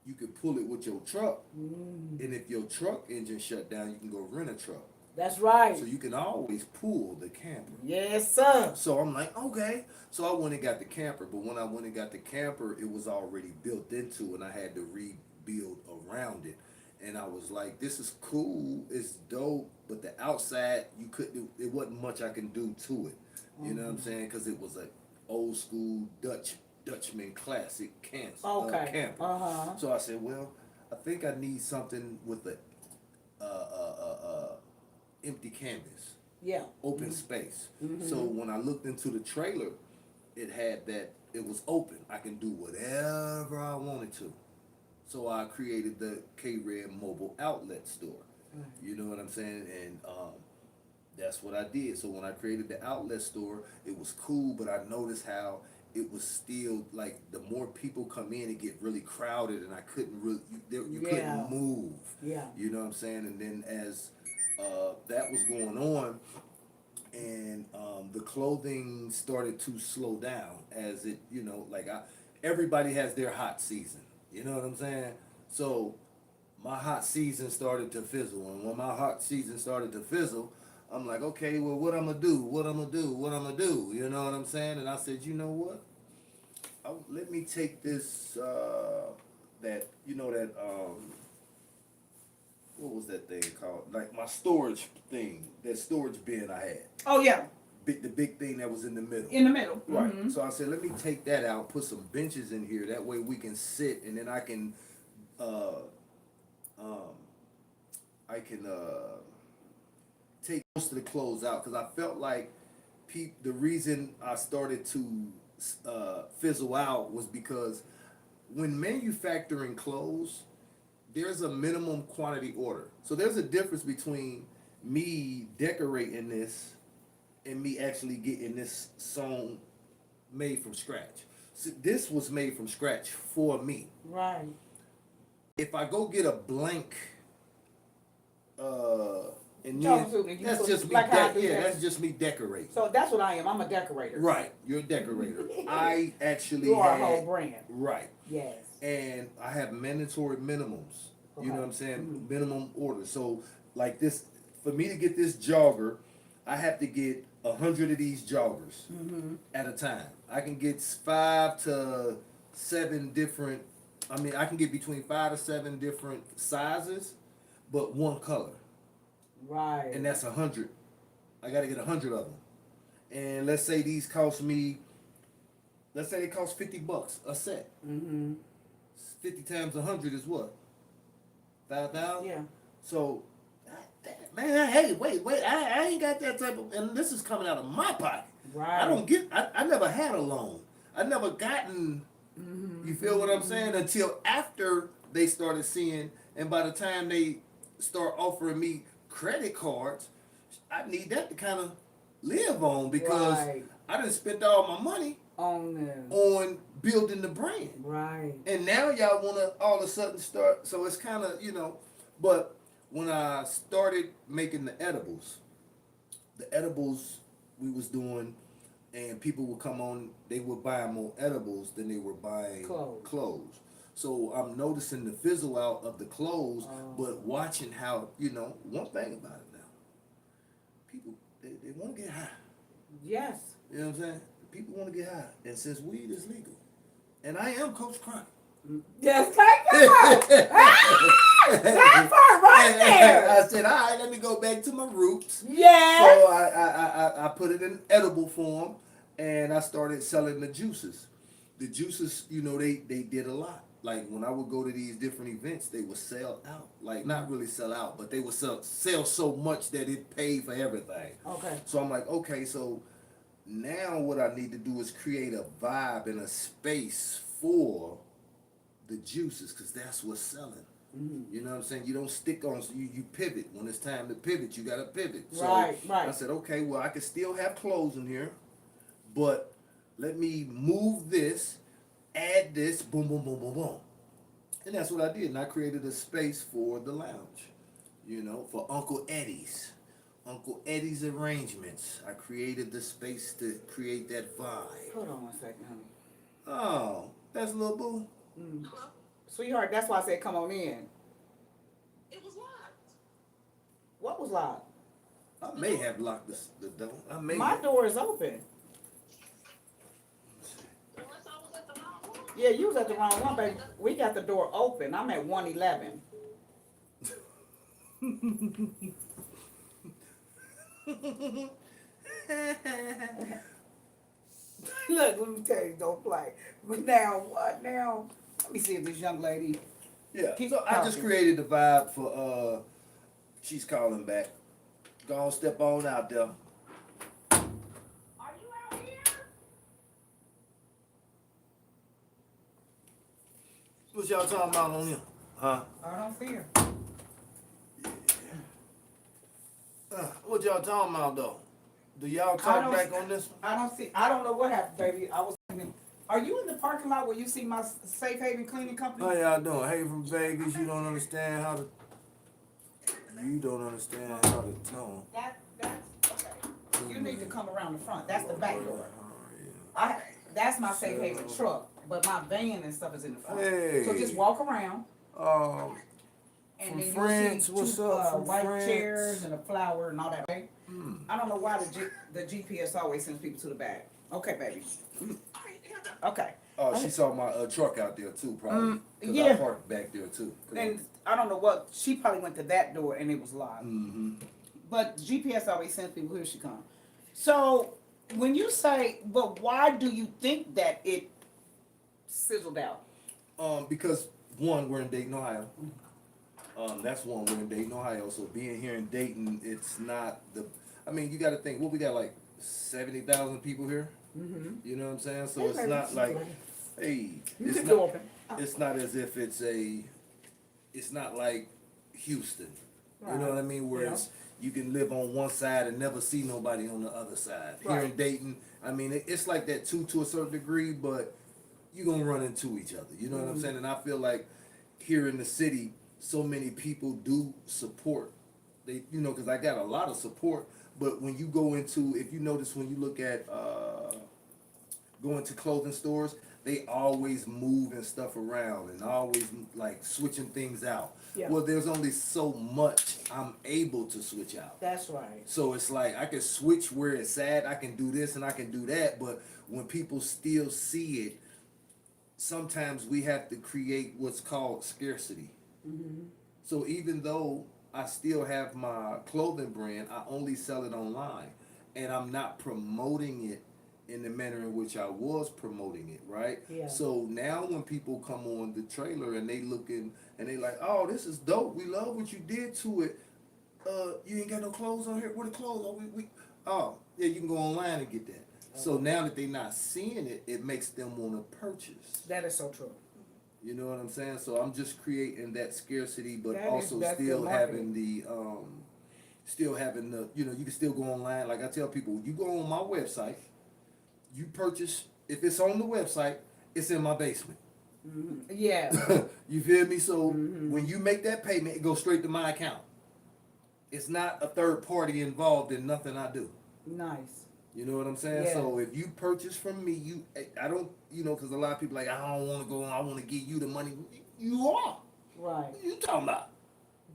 you can pull it with your truck. And if your truck engine shut down, you can go rent a truck. That's right. So you can always pull the camper. Yes, sir. So I'm like, okay. So I went and got the camper. But when I went and got the camper, it was already built into, and I had to rebuild around it. And I was like, this is cool. It's dope. But the outside, it wasn't much I can do to it. You know what I'm saying? Because it was an old school Dutchman classic camper. So I said, well, I think I need something with the empty canvas, open space. So when I looked into the trailer, it had that it was open. I can do whatever I wanted to. So I created the K-Red Mobile Outlet Store. You know what I'm saying? And that's what I did. So when I created the outlet store, it was cool, but I noticed how it was still like the more people come in, it get really crowded, and I couldn't really you couldn't move. Yeah. You know what I'm saying? And then as that was going on, and the clothing started to slow down as it, you know, like everybody has their hot season. You know what I'm saying? So my hot season started to fizzle, and when my hot season started to fizzle, I'm like, okay, well, what I'm gonna do? What I'm gonna do? What I'm gonna do? You know what I'm saying? And I said, you know what? Let me take this that you know that what was that thing called? Like my storage thing, that storage bin I had. Oh yeah. The big thing that was in the middle. In the middle. Right. Mm-hmm. So I said, let me take that out, put some benches in here. That way we can sit, and then I can, um, take most of the clothes out, because I felt like the reason I started to fizzle out was because when manufacturing clothes, there's a minimum quantity order. So there's a difference between me decorating this and me actually getting this sewn made from scratch. So this was made from scratch for me. Right. If I go get a blank and that's just me. That's just me decorating. So that's what I am. I'm a decorator. Right, you're a decorator. I actually you are a whole brand. Right. Yes. And I have mandatory minimums. Okay. You know what I'm saying? Mm-hmm. Minimum orders. So like this, for me to get this jogger, I have to get 100 of these joggers at a time. I can get 5 to 7 different. I mean, I can get between 5 to 7 different sizes, but one color. Right. And that's 100. I got to get 100 of them. And let's say these cost me. Let's say they cost $50 a set. 50 times 100 is what? 5,000. Yeah. So, man, hey, wait, I ain't got that type of, and this is coming out of my pocket. Right. I never had a loan. I never gotten. You feel what I'm saying? Until after they started seeing, and by the time they start offering me credit cards, I need that to kind of live on, because I done spent all my money on building the brand. Right. And now y'all want to all of a sudden start, so it's kind of, you know, but when I started making the edibles we was doing, and people would come on, they were buying more edibles than they were buying clothes. So I'm noticing the fizzle out of the clothes, but watching how, you know, one thing about it now, people, they want to get high. Yes. You know what I'm saying? People want to get high. And since weed is legal, and I am Coach Chronic. Yes, thank you. That part right there. I said, all right, let me go back to my roots. Yes. So I put it in edible form, and I started selling the juices. The juices, you know, they did a lot. Like when I would go to these different events, they would sell out. Like not really sell out, but they would sell so much that it paid for everything. Okay. So I'm like, okay, so now what I need to do is create a vibe and a space for the juices, because that's what's selling. You know what I'm saying? You don't stick on, so you pivot. When it's time to pivot, you got to pivot. So right. I said, okay, well, I can still have clothes in here, but let me move this, add this, boom, boom, boom, boom, boom. And that's what I did. And I created a space for the lounge, you know, for Uncle Eddie's. Uncle Eddie's Arrangements. I created the space to create that vibe. Hold on one second, honey. Oh, that's little boo. Sweetheart, that's why I said come on in. It was locked. What was locked? I may have locked the door. My door is open. Unless I was at the wrong one. Yeah, you was at the wrong one, baby. We got the door open. I'm at 111. Look, let me tell you, don't play. But now, what now? Let me see if this young lady. Yeah, so I just created the vibe for, she's calling back. Go on, step on out there. Are you out here? What y'all talking about on here? Huh? I don't see her. What y'all talking about though? Do y'all talk back on this one? I don't know what happened, baby. I was thinking Are you in the parking lot where you see my Safe Haven Cleaning Company? How y'all doing? Hey, from Vegas, you don't understand how to. You don't understand how to tone. That's okay. You need to come around the front. That's the back door. That's my Safe Haven truck, but my van and stuff is in the front. Hey. So just walk around. And From then you France, see what's two up from white France? chairs and a flower and all that. Right? I don't know why the GPS always sends people to the back. Okay, baby. Okay. Oh, she saw my truck out there too, probably. Cause yeah. I parked back there too. And I don't know what, she probably went to that door and it was locked. Mm-hmm. But GPS always sends people, here she comes. So when you say, but why do you think that it sizzled out? Because one, we're in Dayton, Ohio. That's one, we're in Dayton, Ohio. So being here in Dayton, it's not the. I mean, you got to think. What we got, like 70,000 people here. Mm-hmm. You know what I'm saying? So it's not like, hey, You can go open. it's not as if it's not like Houston. You know what I mean? Where it's, you can live on one side and never see nobody on the other side. Here in Dayton, I mean, it's like that too, to a certain degree, but you're going to run into each other. You know what I'm saying? And I feel like here in the city, so many people do support. They, you know, because I got a lot of support. But when you go into, if you notice, when you look at going to clothing stores, they always moving stuff around and always like switching things out. Yeah. Well, there's only so much I'm able to switch out. That's right. So it's like I can switch where it's at. I can do this and I can do that. But when people still see it, sometimes we have to create what's called scarcity. Mm-hmm. So even though I still have my clothing brand, I only sell it online, and I'm not promoting it in the manner in which I was promoting it, right? Yeah. So now when people come on the trailer and they looking and they like, oh, this is dope. We love what you did to it. You ain't got no clothes on here. Where the clothes? Oh, yeah, you can go online and get that. So now that they're not seeing it, it makes them want to purchase. That is so true. You know what I'm saying? So I'm just creating that scarcity, but That's also good still having marketing. the, you know, you can still go online. Like I tell people, you go on my website, you purchase, if it's on the website, it's in my basement. Mm-hmm. Yeah. You feel me? So when you make that payment, it goes straight to my account. It's not a third party involved in nothing I do. Nice. You know what I'm saying? Yeah. So if you purchase from me, I don't, you know, because a lot of people like, I don't want to go, I want to give you the money. You are. Right. What you talking about?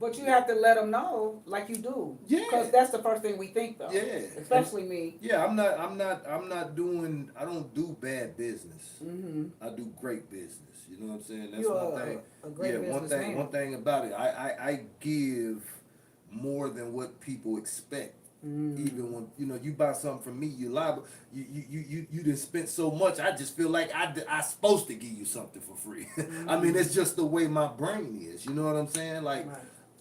But you have to let them know, like you do. Yeah. Because that's the first thing we think, though. Yeah. Especially me. Yeah, I'm not doing, I don't do bad business. Mm-hmm. I do great business. You know what I'm saying? That's You're one thing. a great businessman. One thing about it, I give more than what people expect. Even when, you know, you buy something from me, you liable. You done spent so much. I just feel like I supposed to give you something for free. I mean, it's just the way my brain is. You know what I'm saying? Like,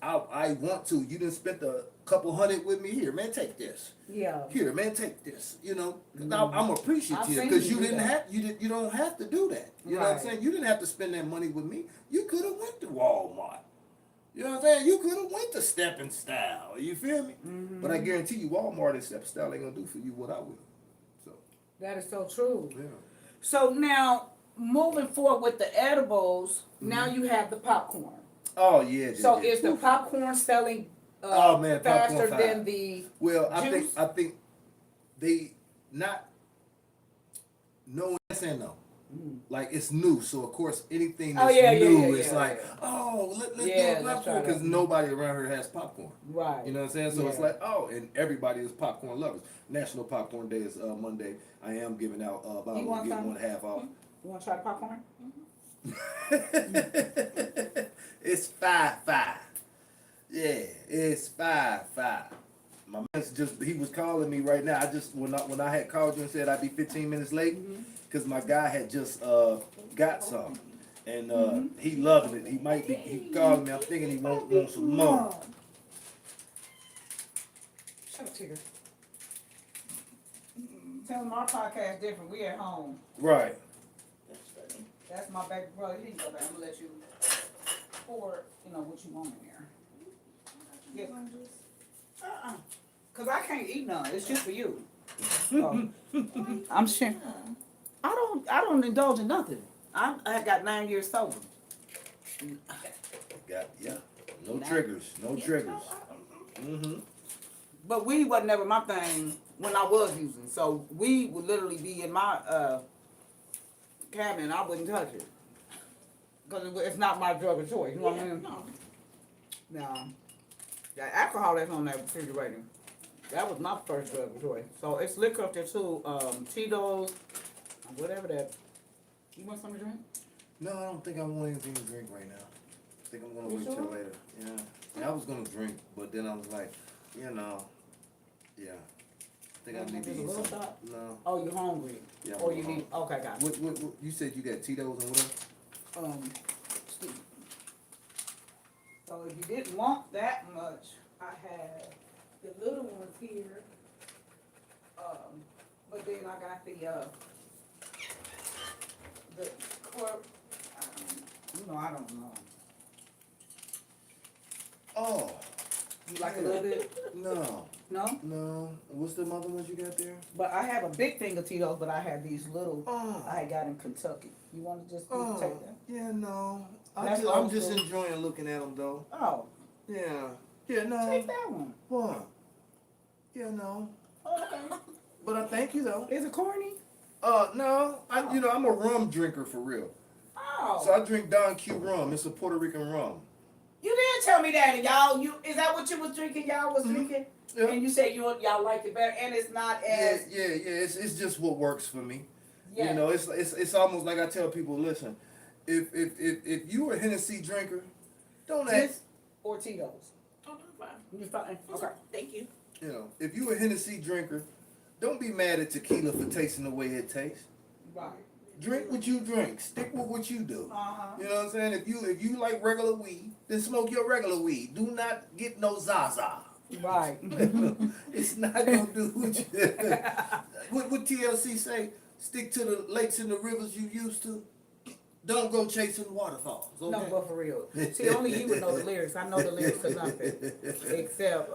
I want to. You done spent a couple hundred with me. Here, man, take this. Yeah. Here, man, take this. You know, I'm appreciative I've seen because you you do didn't that. have you don't have to do that. You know what I'm Right. saying? You didn't have to spend that money with me. You could have went to Walmart. You know what I'm saying? You could have went to Step and Style. You feel me? But I guarantee you, Walmart and Step and Style ain't gonna do for you what I will. So That is so true. yeah. So now, moving forward with the edibles, now you have the popcorn. Oh yeah. So yeah. is the popcorn selling Oh, man, popcorn faster fire. than the Well, juice? I think they not no yes and no. Like it's new, so of course anything that's new, it's like, oh, let's do a popcorn because nobody around here has popcorn. Right. You know what I'm saying? So it's like, oh, and everybody is popcorn lovers. National Popcorn Day is Monday. I am giving out buy You one want get some? 1 half off. You want to try the popcorn? It's 5-5. Yeah, it's 5-5. My man's he was calling me right now. I just when I had called you and said I'd be 15 minutes late because my guy had just got some and he loving it. He might be he called me. I'm thinking he want some more. Shut up, Tigger. Tell him our podcast different. We at home. Right. That's my baby brother. He can go back. I'm gonna let you pour, you know, what you want in there. Yeah. Cause I can't eat none. It's just for you. So, I'm sure. I don't indulge in nothing. I got 9 years sober. Yeah. No Nah. triggers. No triggers. Mm-hmm. But weed wasn't never my thing when I was using. So weed would literally be in my cabinet and I wouldn't touch it. Because it's not my drug of choice. You know what I mean? No. Now, that alcohol that's on that refrigerator, that was my first drug of choice. So it's liquor up there too. Cheetos, whatever that. You want something to drink? No, I don't think I want anything to drink right now. I think I'm gonna You wait till sure? later. Yeah, I was gonna drink, but then I was like, yeah. I think I need to Just a eat little something. shot? No. Oh, you hungry? Yeah. Or I'm you hungry. need? Okay, got it. What? You said you got Tito's and what else? Excuse me. So if you didn't want that much, I have the little ones here. But then I got the club. I don't know. Oh. You like a little bit? No. No? No. What's the other ones you got there? But I have a big thing of Tito's, but I have these little Oh. I got in Kentucky. You want to just Oh. take that? Yeah, no. That's I'm old just school. enjoying looking at them though. Oh, Yeah. Yeah, no. take that one. What? Yeah, no. Oh, okay. But I thank you though. Is it corny? No. I'm a rum drinker for real. Oh. So I drink Don Q rum. It's a Puerto Rican rum. You did tell me that, and y'all. Is that what you was drinking? Y'all was drinking, Yeah. and you said y'all liked it better, and it's not as Yeah. It's just what works for me. yeah. You know, it's almost like I tell people, listen, if you a Hennessy drinker, don't act. This or Tito's. Oh, no, fine. You fine? Okay. Thank you. You know, if you a Hennessy drinker, don't be mad at tequila for tasting the way it tastes. Right. Drink what you drink. Stick with what you do. Uh-huh. You know what I'm saying? If you like regular weed, then smoke your regular weed. Do not get no Zaza. Right. It's not gonna do what you. What TLC say? Stick to the lakes and the rivers you used to. Don't go chasing waterfalls. Okay? No, but for real. See, only you would know the lyrics. I know the lyrics to nothing except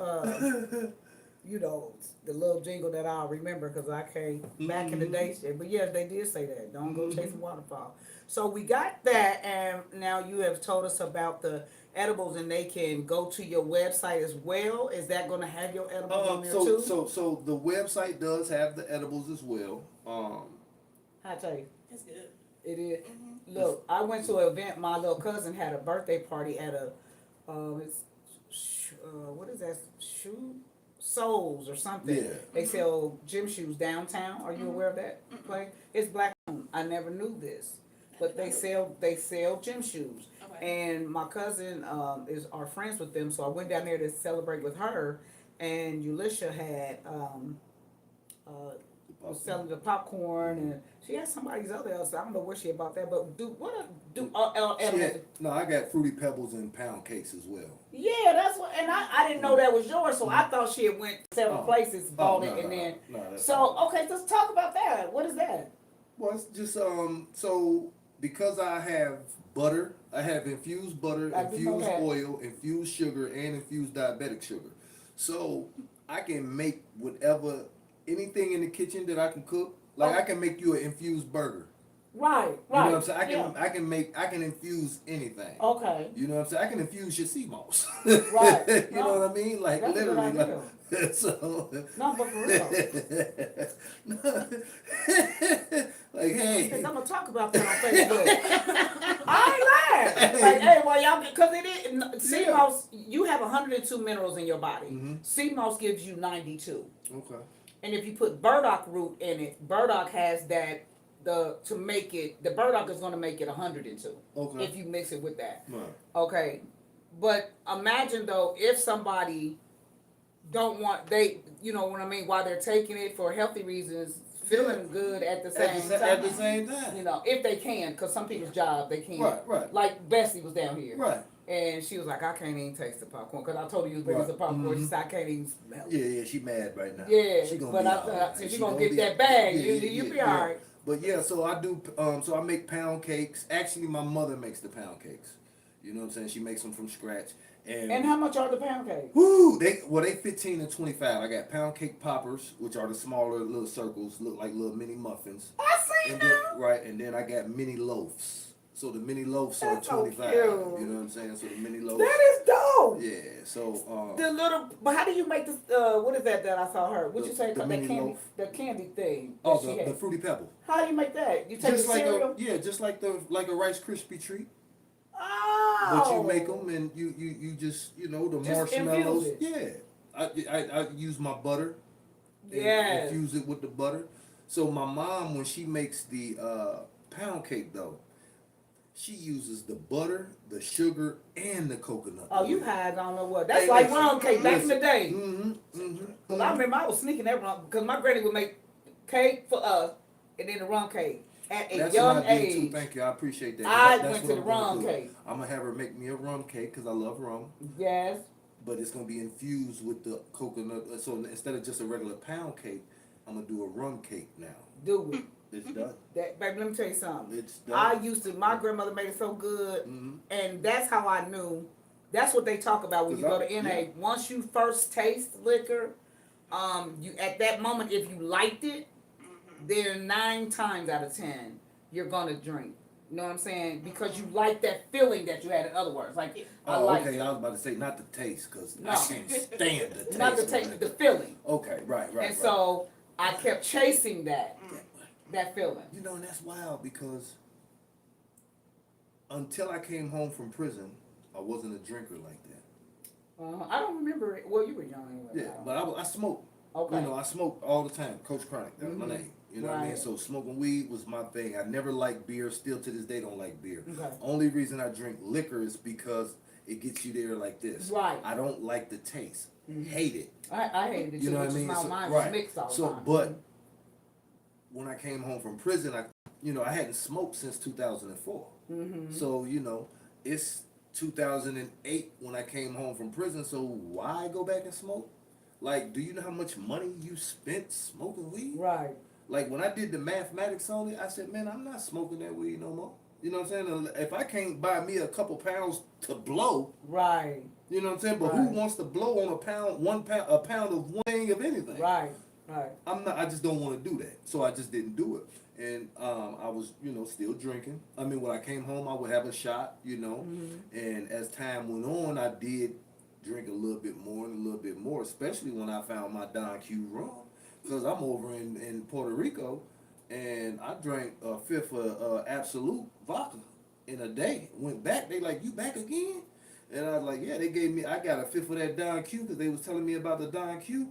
the little jingle that I'll remember because I came back in the day shit. But yes, they did say that. Don't go chasing waterfall. So we got that, and now you have told us about the edibles, and they can go to your website as well. Is that going to have your edibles on there too? So the website does have the edibles as well. I tell you, That's good. it is. Look, I went to an event. My little cousin had a birthday party at a, what is that? Shoe Souls or something. Yeah. They sell gym shoes downtown. Are you aware of that place? It's black owned. I never knew this, but they sell gym shoes. Okay. And my cousin are friends with them, so I went down there to celebrate with her. And Ulisha had was selling the popcorn, and she had somebody's other else. I don't know where she about that, but No, I got Fruity Pebbles and pound cakes as well. yeah, that's what. And I didn't know that was yours, so I thought she had went several places, bought it, and then. No, that's So okay, let's talk about that. What is that? Well, it's just so because I have butter, I have infused butter, I didn't know infused that. oil, infused sugar, and infused diabetic sugar. So I can make anything in the kitchen that I can cook. Like I can make you an infused burger. Right, You right. know what I'm saying? I can infuse anything. Okay. You know what I'm saying? I can infuse your sea moss. Right. You No, know what I mean? Like that's a good literally. idea. So. No, but for real. Like hey. I'm gonna talk about that on Facebook. I ain't lying. Like, hey, well, y'all, because it is sea moss. You have 102 minerals in your body. Mhm. Sea moss gives you 92. Okay. And if you put burdock root in it, burdock has that. The burdock is gonna make it 102. Okay. If you mix it with that. Right. Okay. But imagine though, if somebody don't want you know what I mean, while they're taking it for healthy reasons, feeling good at the same time. At the same time. You know, if they can, because some people's job they can't. Right. Like Bessie was down here. Right. And she was like, I can't even taste the popcorn because I told her you was bringing Right. some popcorn. She Mhm. said I can't even smell it. Yeah, she mad right now. Yeah, She gonna but be I all thought right. since She you gonna gonna get be- that bag, yeah, you be yeah. alright. But yeah, so I do. So I make pound cakes. Actually, my mother makes the pound cakes. You know what I'm saying? She makes them from scratch. And how much are the pound cakes? Woo! They 15 and 25. I got pound cake poppers, which are the smaller little circles, look like little mini muffins. I see And now. then right, and then I got mini loaves. So the mini loaves are That's so 25. cute. You know what I'm saying? So the mini loaves. That is dope. Yeah. So The little, but how do you make this? What is that I saw her? What you say? the That mini candy, loaf. the candy thing. That oh she the had. fruity pebble. How do you make that? You take Just the like cereal. just like a Rice Krispie treat. Oh. But you make them and you just the Just marshmallows. infuse it. Yeah, I use my butter. And Yes. infuse it with the butter. So my mom, when she makes the pound cake though, she uses the butter, the sugar, and the coconut. Oh, you oil. high, I don't know what. That's Hey, like listen, rum cake back in the day. Cause I Mhm. remember I was sneaking that rum because my granny would make cake for us and then the rum cake at a That's young what I did too. age. Thank you. I appreciate that. I That's went what to the I'm gonna rum do. cake. I'm gonna have her make me a rum cake because I love rum, Yes. but it's gonna be infused with the coconut. So instead of just a regular pound cake, I'm gonna do a rum cake now. Do it. It's done. That baby, let me tell you something. It's done. I used to. My grandmother made it so good, Mhm. and that's how I knew. That's what they talk about when you go to NA. Yeah. Once you first taste liquor, you at that moment, if you liked it, then 9 times out of 10 you're gonna drink. You know what I'm saying? Because you like that feeling that you had. In other words, like I Oh, like okay. I was about to say not the taste because No. I can't stand the taste. not the of taste, it. the feeling. Okay, right. And so I kept chasing that feeling. You know, and that's wild because until I came home from prison, I wasn't a drinker like that. I don't remember it. Well, you were young anyway. Yeah, but I smoked. Okay. You know, I smoked all the time. Coach Chronic, that was my Mhm. name. You know what I mean? Right. So smoking weed was my thing. I never liked beer. Still to this day, don't like beer. Okay. Only reason I drink liquor is because it gets you there like this. Right. I don't like the taste. Mhm. Hate it. I hated it too, You know what which I mean? is my So- mind right. was mixed all the So, time. but when I came home from prison, I hadn't smoked since 2004. Mm-hmm. So, it's 2008 when I came home from prison. So why go back and smoke? Like, do you know how much money you spent smoking weed? Right. Like, when I did the mathematics on it, I said, man, I'm not smoking that weed no more. You know what I'm saying? If I can't buy me a couple pounds to blow, Right. you know what I'm saying? But who Right. wants to blow on a pound of wing of anything? Right. Right. I just don't want to do that. So I just didn't do it. And I was, still drinking. I mean, when I came home, I would have a shot, Mm-hmm. And as time went on, I did drink a little bit more and a little bit more, especially when I found my Don Q rum. Because I'm over in Puerto Rico, and I drank a fifth of Absolute vodka in a day. Went back, they like, you back again? And I was like, yeah, I got a fifth of that Don Q because they was telling me about the Don Q.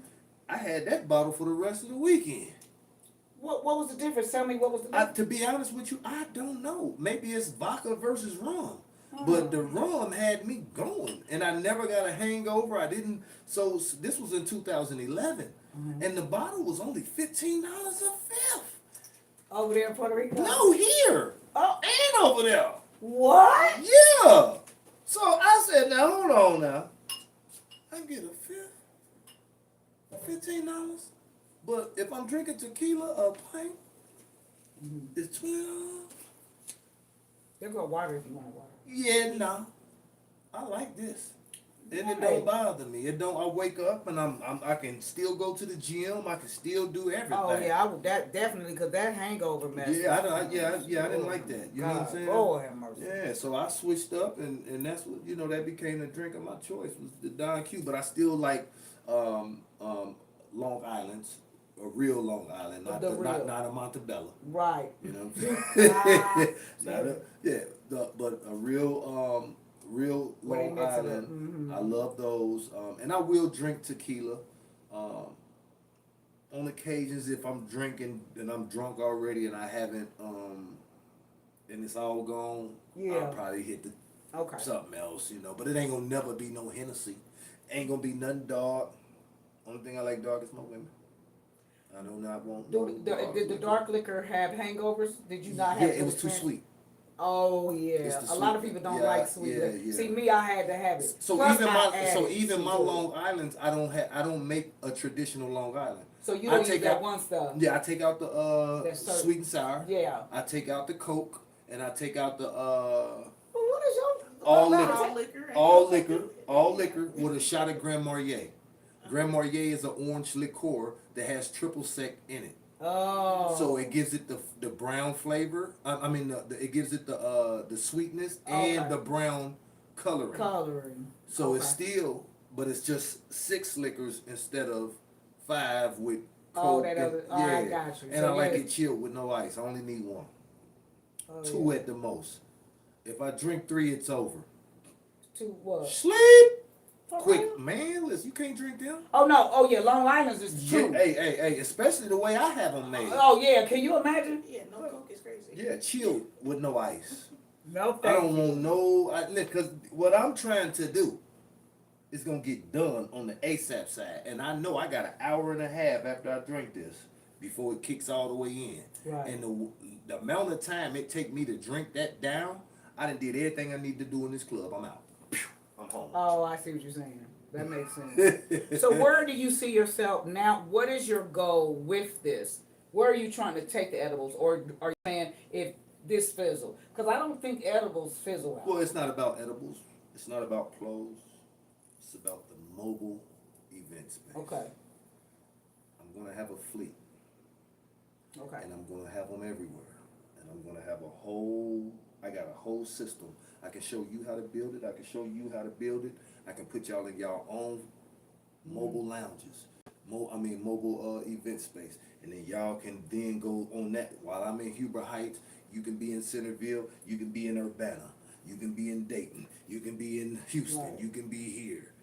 I had that bottle for the rest of the weekend. What was the difference? Tell me what was the difference? To be honest with you, I don't know. Maybe it's vodka versus rum. But the rum had me going, and I never got a hangover. I didn't. So this was in 2011, and the bottle was only $15 a fifth. Over there in Puerto Rico? No, here. Oh. And over there. What? Yeah. So I said, now hold on now. I can get a fifth, $15. But if I'm drinking tequila, a pint, it's $20. They'll go water if you want water. Yeah, no. I like this. And it Right. don't bother me. It don't. I wake up and I can still go to the gym. I can still do everything. Oh yeah, I would that definitely because that hangover mess. Yeah, I didn't like that. You know what I'm saying? Lord have mercy. Yeah, so I switched up and that's what that became the drink of my choice was the Don Q. But I still like Long Island's, a real Long Island, not not a Montebello. Right. You know what I'm saying? Ah, but a real Where they Long mix it up. Island. Mhm. I love those, and I will drink tequila. On occasions, if I'm drinking and I'm drunk already and I haven't, and it's all gone, Yeah. I'll probably hit the Okay. something else, But it ain't gonna never be no Hennessy. Ain't gonna be nothing dark. Only thing I like dark is my women. I do not want. Did the dark liquor have hangovers? Did you not Yeah, have? it was too experience? sweet. Oh yeah, It's the a lot of sweet- people don't yeah, like sweet. yeah, liquor. yeah. See, me, I had to have it. So Plus, even I added my to it. Long Islands, I don't make a traditional Long Island. So you I don't use take that out- one stuff. Yeah, I take out the That's sweet and sour. Yeah. I take out the Coke and I take out the Well, what is your all no, liquor, All liquor. ain't all no liquor, liquor. all liquor with a shot of Grand Marnier. Grand Marnier is an orange liqueur that has triple sec in it. Oh. So it gives it the brown flavor. I mean, it gives it the sweetness and Okay. the brown coloring. Coloring. So it's Okay. still, but it's just 6 liquors instead of 5 with Oh, Coke. that and, other. Oh, I got you. And So, I like yeah. it chilled with no ice. I only need 1, Oh, 2 yeah. at the most. If I drink 3, it's over. To what? Sleep. For Quick, real? man. Listen, you can't drink them. Oh no. Oh yeah. Long Island's is Yeah, true. hey, especially the way I have them made. Oh yeah. Can you imagine? Yeah, no coke is crazy. Yeah, chilled with no ice. No, I thank don't you. want no, because what I'm trying to do is gonna get done on the ASAP side, and I know I got an hour and a half after I drink this before it kicks all the way in. Right. And the amount of time it take me to drink that down, I done did everything I need to do in this club. I'm out. I'm home. Oh, I see what you're saying. That makes sense. So where do you see yourself now? What is your goal with this? Where are you trying to take the edibles, or are you saying if this fizzle? Because I don't think edibles fizzle out. Well, it's not about edibles. It's not about clothes. It's about the mobile event space. Okay. I'm gonna have a fleet. Okay. And I'm gonna have them everywhere. And I'm gonna have I got a whole system. I can show you how to build it. I can show you how to build it. I can put y'all in y'all own mobile lounges, mobile event space, and then y'all can then go on that. While I'm in Huber Heights, you can be in Centerville, you can be in Urbana, you can be in Dayton, you can be in Houston, Right. you can be here,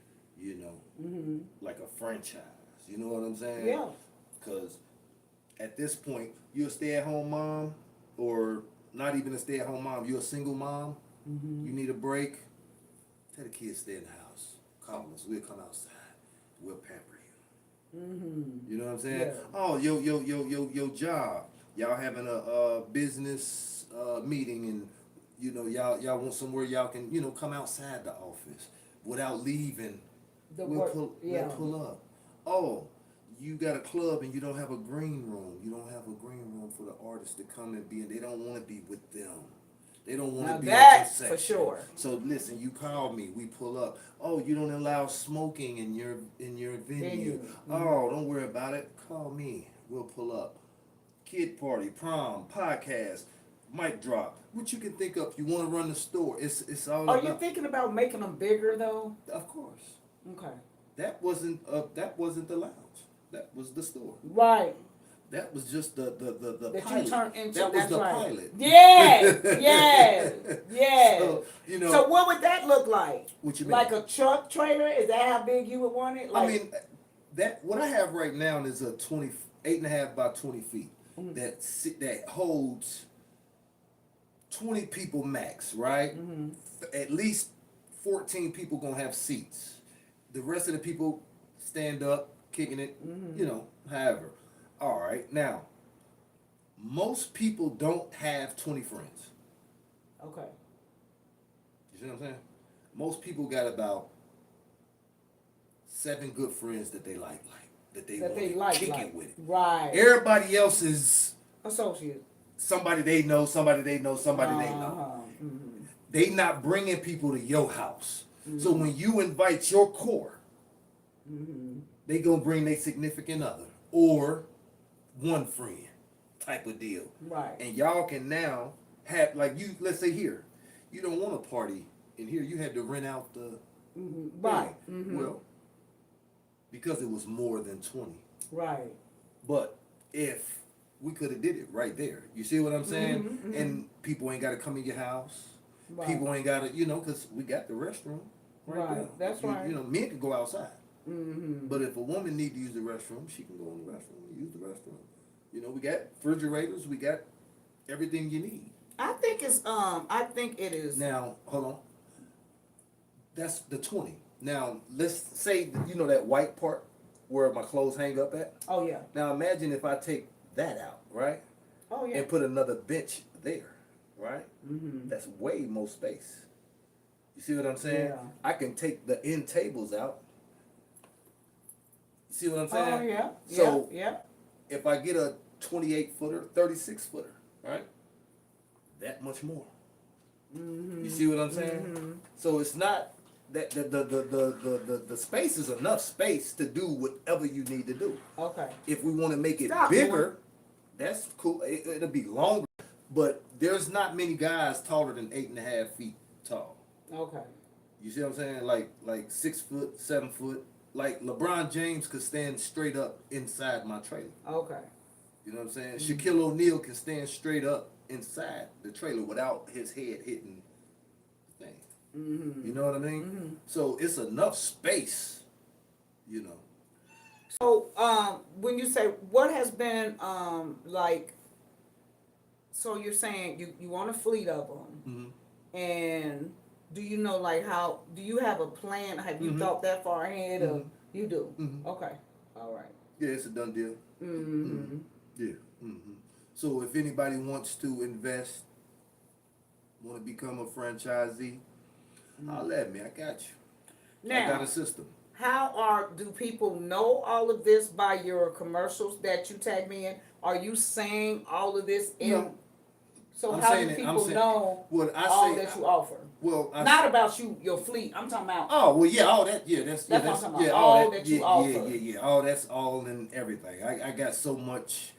Mm-hmm. like a franchise. You know what I'm saying? Yeah. Because at this point, you're a stay-at-home mom, or not even a stay-at-home mom. You're a single mom. Mm-hmm. You need a break. Tell the kids stay in the house. Call us. We'll come outside. We'll pamper you. Mm-hmm. You know what I'm saying? Yeah. Oh, yo job. Y'all having a business meeting, and y'all want somewhere y'all can come outside the office without leaving. The We'll work. pull. Yeah. We'll pull up. Oh, you got a club and you don't have a green room. You don't have a green room for the artists to come and be in. They don't want to be with them. They don't want Now to be that at your section. for sure. So listen, you call me, we pull up. Oh, you don't allow smoking in your venue. Venue. Oh, don't worry about it. Call me. We'll pull up. Kid party, prom, podcast, mic drop. What you can think of. You want to run the store. It's all Are about. you thinking about making them bigger though? Of course. Okay. That wasn't the lounge. That was the store. Right. That was just the That pilot. you turned into. That was That's the right. pilot. Yes. Yes. Yes. So, So what would that look like? What you mean? Like a truck trailer? Is that how big you would want it? Like, I mean, that what I have right now is a 8.5 by 20 feet Mhm. that holds 20 people max, right? Mhm. At least 14 people gonna have seats. The rest of the people stand up, kicking it, Mhm. however. All right, now, most people don't have 20 friends. Okay. You see what I'm saying? Most people got about 7 good friends that they like that they That want they to like. kick it with. Right. Everybody else is Associate. somebody they know, somebody they know, somebody they know. Uh-huh. Mhm. They not bringing people to your house. So Mm-hmm. when you invite your core, Mhm. they gonna bring their significant other or one friend type of deal. Right. And y'all can now have, like, you, let's say here, you don't want to party in here, you had to rent out the Mhm. Right. thing. Mhm. Well, because it was more than 20. Right. But if we could have did it right there, you see what I'm saying? Mhm, mhm. And people ain't got to come in your house. Right. People ain't got to, because we got the restroom right, Right, there. that's right. Men can go outside. Mhm. But if a woman need to use the restroom, she can go in the restroom and use the restroom. We got refrigerators, we got everything you need. I think it is. Now, hold on. That's the 20. Now, let's say, that white part where my clothes hang up at. Oh yeah. Now, imagine if I take that out, right? Oh yeah. And put another bench there, right? Mhm. That's way more space. You see what I'm saying? Yeah. I can take the end tables out. You see what I'm saying? Oh yeah. So, yeah. if I get a 28 footer, 36 footer, right? That much more. You see what I'm saying? So it's not that the space is enough space to do whatever you need to do. Okay. If we want to make it Stop, bigger, that's cool. It'll be longer, but there's not many guys taller than 8.5 feet tall. Okay. You see what I'm saying? Like 6 foot, 7 foot. Like LeBron James could stand straight up inside my trailer. Okay. You know what I'm saying? Shaquille O'Neal can stand straight up inside the trailer without his head hitting the thing. You know what I mean? So it's enough space, you know. So, when you say what has been like, so you're saying you want a fleet of them, and do you know like how? Do you have a plan? Have you thought that far ahead? Or you do? Okay, all right. Yeah, it's a done deal. Yeah. So if anybody wants to invest, want to become a franchisee, holler at me. I got you. I got Now, a system. do people know all of this by your commercials that you tag me in? Are you saying all of this in? No. So I'm how saying do it- I'm people saying- know Well, I all say- that you offer? Well, Not about you, your fleet. I'm talking about. Oh well, yeah, all that, yeah, that's That's what I'm talking about. yeah, All that you yeah, offer. yeah, all that's all in everything. I got so much.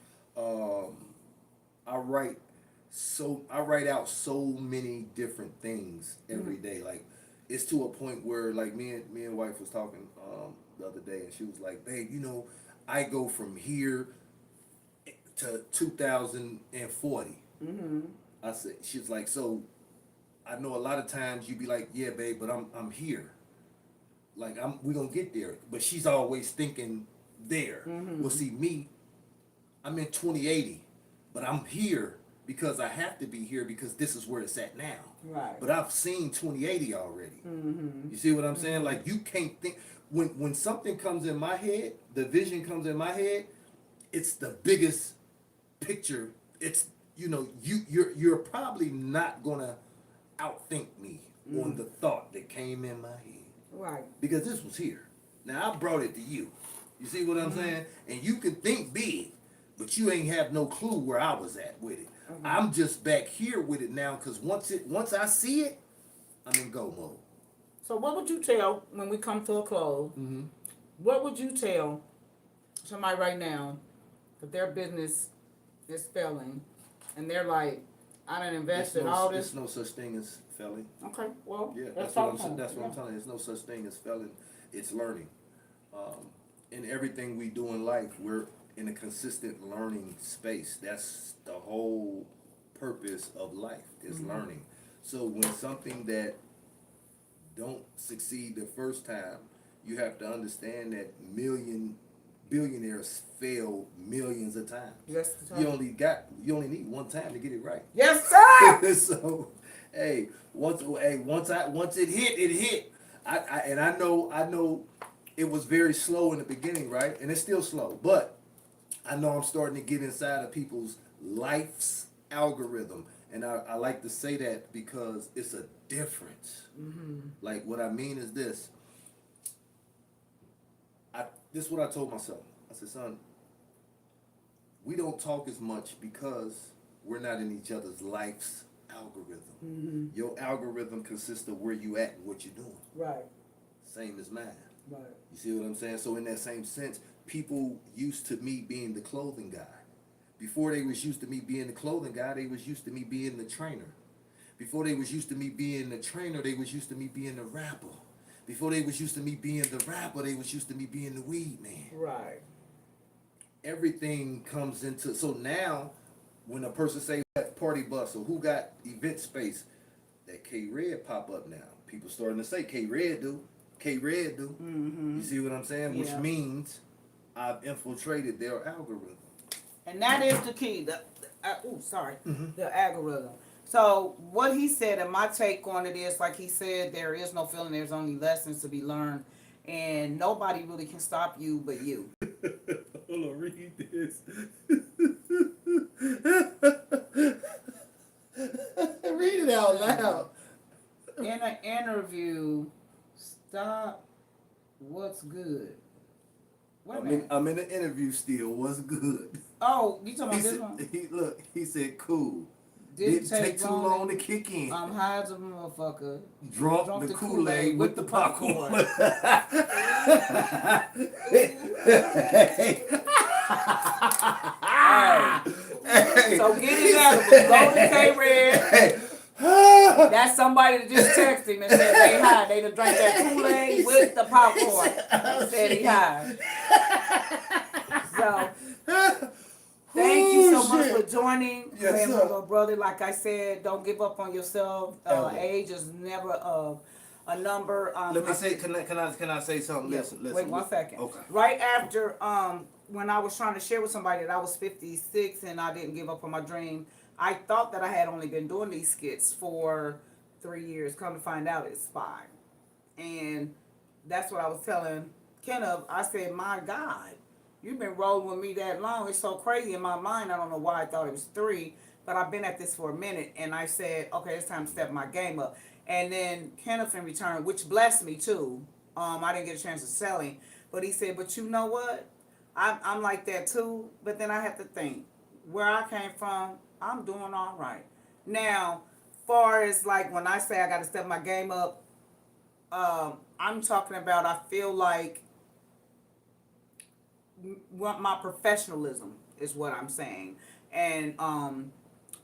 I write out so many different things every day. Like it's to a point where like me and wife was talking the other day, and she was like, "Babe, you know, I go from here to 2040." I said, she's like, so I know a lot of times you be like, yeah, babe, but I'm here. Like we gonna get there. But she's always thinking there. Well, see me, I'm in 2080, but I'm here because I have to be here because this is where it's at now. Right. But I've seen 2080 already. You see what I'm saying? Like you can't think when something comes in my head, the vision comes in my head, it's the biggest picture. It's you're probably not gonna outthink me on the thought that came in my head. Right. Because this was here. Now I brought it to you. You see what I'm saying? And you can think big, but you ain't have no clue where I was at with it. I'm just back here with it now because once I see it, I'm in go mode. So what would you tell when we come to a close? What would you tell somebody right now if their business is failing and they're like, I done invested all this? There's no such thing as failing. Okay, well, Yeah, let's that's what talk I'm to saying. 'em. That's what I'm Yeah. telling you. There's no such thing as failing. It's learning. In everything we do in life, we're in a consistent learning space. That's the whole purpose of life is learning. So when something that don't succeed the first time, you have to understand that billionaires fail millions of times. Yes, sir. You only need one time to get it right. Yes, sir. So, hey, once it hit. I know it was very slow in the beginning, right? And it's still slow, but I know I'm starting to get inside of people's life's algorithm, and I like to say that because it's a difference. Like what I mean is this. This is what I told myself. I said, son, we don't talk as much because we're not in each other's life's algorithm. Your algorithm consists of where you at and what you're doing. Right. Same as mine. Right. You see what I'm saying? So in that same sense, people used to me being the clothing guy. Before they was used to me being the clothing guy, they was used to me being the trainer. Before they was used to me being the trainer, they was used to me being the rapper. Before they was used to me being the rapper, they was used to me being the weed man. Right. Everything comes into, so now when a person say that party bus or who got event space, that K-Red pop up now. People starting to say K-Red do. K-Red do. You see what I'm saying? Which Yeah. means I've infiltrated their algorithm. And that is the key. The algorithm. So what he said, and my take on it is, like he said, there is no feeling. There's only lessons to be learned, and nobody really can stop you but you. Hold on, read this. Read it out loud. In an interview, stop. What's good? Wait a minute. I'm in an interview still. What's good? Oh, you talking about this one? He said, cool. Didn't take too long to kick in. I'm high as a motherfucker. Drunk the Kool-Aid with the popcorn. Hey. So get his edibles. Go to K-Red. That's somebody that just texted him and said they high. They done drank that Kool-Aid with the popcorn. Said he high. So thank you so much for joining. Yes, sir. Little brother, like I said, don't give up on yourself. Age is never a number. Let me say, can I say something? Yes. Listen. Wait 1 second. Okay. Right after when I was trying to share with somebody that I was 56 and I didn't give up on my dream, I thought that I had only been doing these skits for 3 years. Come to find out, it's 5. And that's what I was telling Kenneth. I said, my God, you've been rolling with me that long. It's so crazy in my mind. I don't know why I thought it was 3, but I've been at this for a minute. And I said, okay, it's time to step my game up. And then Kenneth in return, which blessed me too. I didn't get a chance to sell him, but he said, but you know what? I'm like that too. But then I have to think where I came from. I'm doing all right now. Far as like when I say I got to step my game up, I'm talking about I feel like my professionalism is what I'm saying, and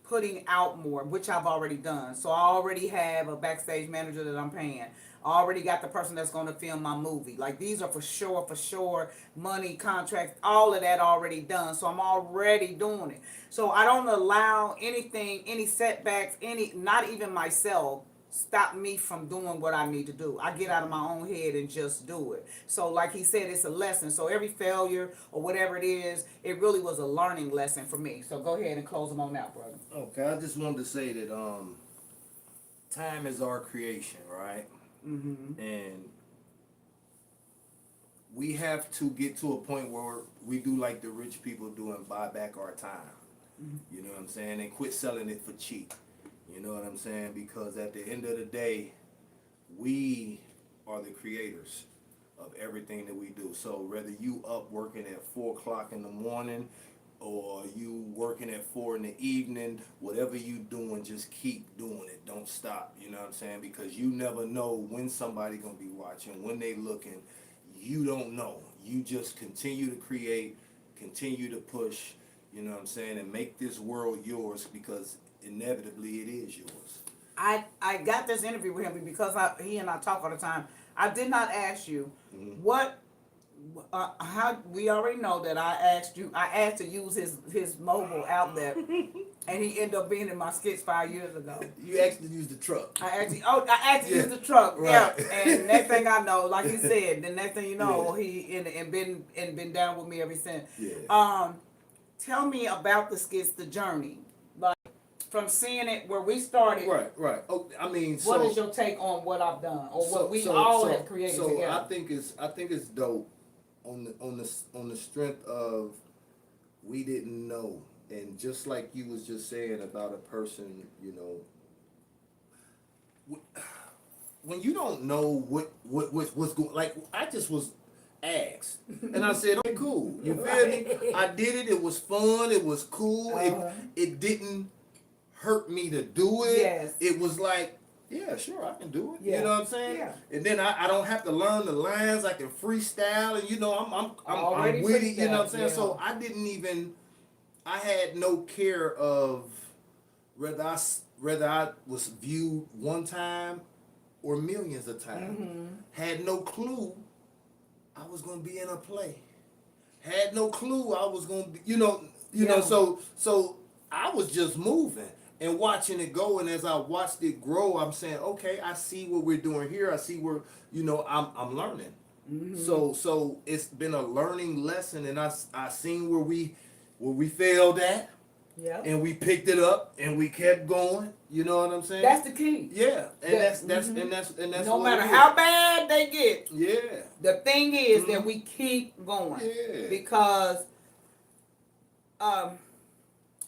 putting out more, which I've already done. So I already have a backstage manager that I'm paying. I already got the person that's going to film my movie. Like these are for sure, money, contracts, all of that already done. So I'm already doing it. So I don't allow anything, any setbacks, not even myself, stop me from doing what I need to do. I get out of my own head and just do it. So like he said, it's a lesson. So every failure or whatever it is, it really was a learning lesson for me. So go ahead and close them on out, brother. Okay, I just wanted to say that time is our creation, right? Mm-hmm. And we have to get to a point where we do like the rich people do and buy back our time. You know what I'm saying? And quit selling it for cheap. You know what I'm saying? Because at the end of the day, we are the creators of everything that we do. So whether you up working at 4 o'clock in the morning or you working at 4 in the evening, whatever you doing, just keep doing it. Don't stop. You know what I'm saying? Because you never know when somebody gonna be watching, when they looking. You don't know. You just continue to create, continue to push, you know what I'm saying, and make this world yours because inevitably it is yours. I got this interview with him because he and I talk all the time. I did not ask you what how we already know that I asked to use his mobile outlet and he ended up being in my skits 5 years ago. You actually use the truck. I asked to use the truck. Right. Yeah. And next thing I know, like he said, the next thing you know, he been down with me ever since. Yeah. Tell me about the skits, the journey. Like from seeing it where we started. Right. Oh, I mean, what is your take on what I've done or what we all have created together? So I think it's dope on the strength of we didn't know, and just like you was just saying about a person, you know, when you don't know what's going, like I just was asked and I said, okay, cool, you feel me? I did it. It was fun. It was cool. It didn't hurt me to do it. Yes. It was like, yeah, sure, I can do it. Yeah. You know what I'm saying? Yeah. And then I don't have to learn the lines. I can freestyle, and you know I'm with it. You know what I'm saying? Yeah. So I had no care of whether I was viewed one time or millions of times. Had no clue I was gonna be in a play. Had no clue I was gonna be, you know. So I was just moving and watching it go, and as I watched it grow, I'm saying, okay, I see what we're doing here. I see where, you know, I'm learning. So it's been a learning lesson, and I seen where we failed at, and we picked it up and we kept going. You know what I'm saying? That's the key. Yeah, and that's no matter how bad they get. Yeah. The thing is that we keep going. Yeah. Because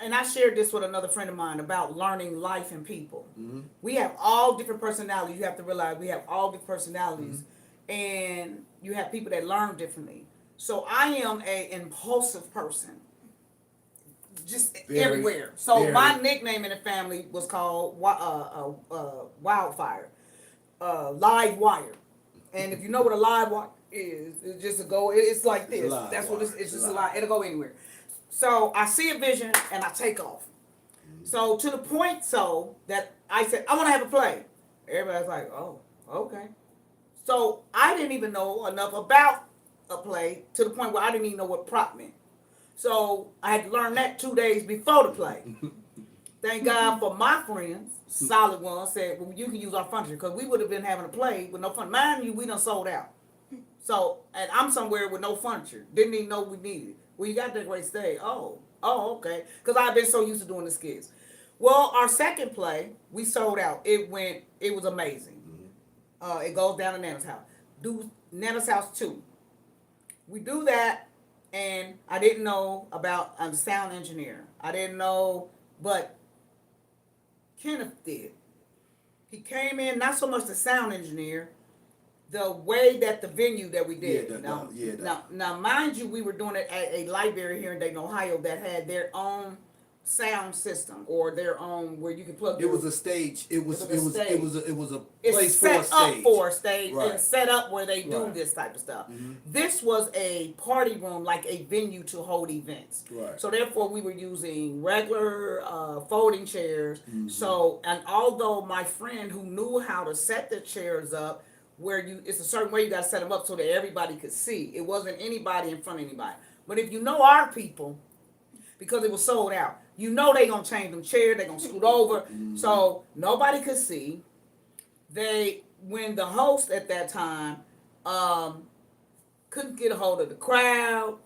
and I shared this with another friend of mine about learning life and people. We have all different personalities. You have to realize we have all different personalities, and you have people that learn differently. So I am an impulsive person. just Very, everywhere. So very. my nickname in the family was called Wildfire, Live Wire. And if you know what a live wire is, it's just a go. It's like It's a this. live That's what it's. wire. It's It's just a a live lie. It'll go anywhere. So I see a vision and I take off. So to the point so that I said I want to have a play. Everybody's like, oh, okay. So I didn't even know enough about a play to the point where I didn't even know what prop meant. So I had to learn that 2 days before the play. Thank God for my friends, solid ones, said, well, you can use our furniture because we would have been having a play with no furniture. Mind you, we done sold out. So, and I'm somewhere with no furniture. Didn't even know we needed it. Well, you got that great stage. Oh, okay. Because I've been so used to doing the skits. Well, our second play, we sold out. It was amazing. It goes down to Nana's house. Do Nana's house 2. We do that, and I didn't know about the sound engineer. I didn't know, but Kenneth did. He came in, not so much the sound engineer, the way that the venue that we did. Now, mind you, we were doing it at a library here in Dayton, Ohio, that had their own sound system or their own where you can plug. It was a stage. It was a It's place for set a stage. up for a stage Right. and set up where they do Right. this type of stuff. Mhm. This was a party room, like a venue to hold events. Right. So therefore, we were using regular folding chairs. Mhm. So, and although my friend who knew how to set the chairs up, where it's a certain way you got to set them up so that everybody could see. It wasn't anybody in front of anybody. But if you know our people, because it was sold out, you know they gonna change them chairs, they gonna scoot over. So nobody could see. When the host at that time couldn't get a hold of the crowd,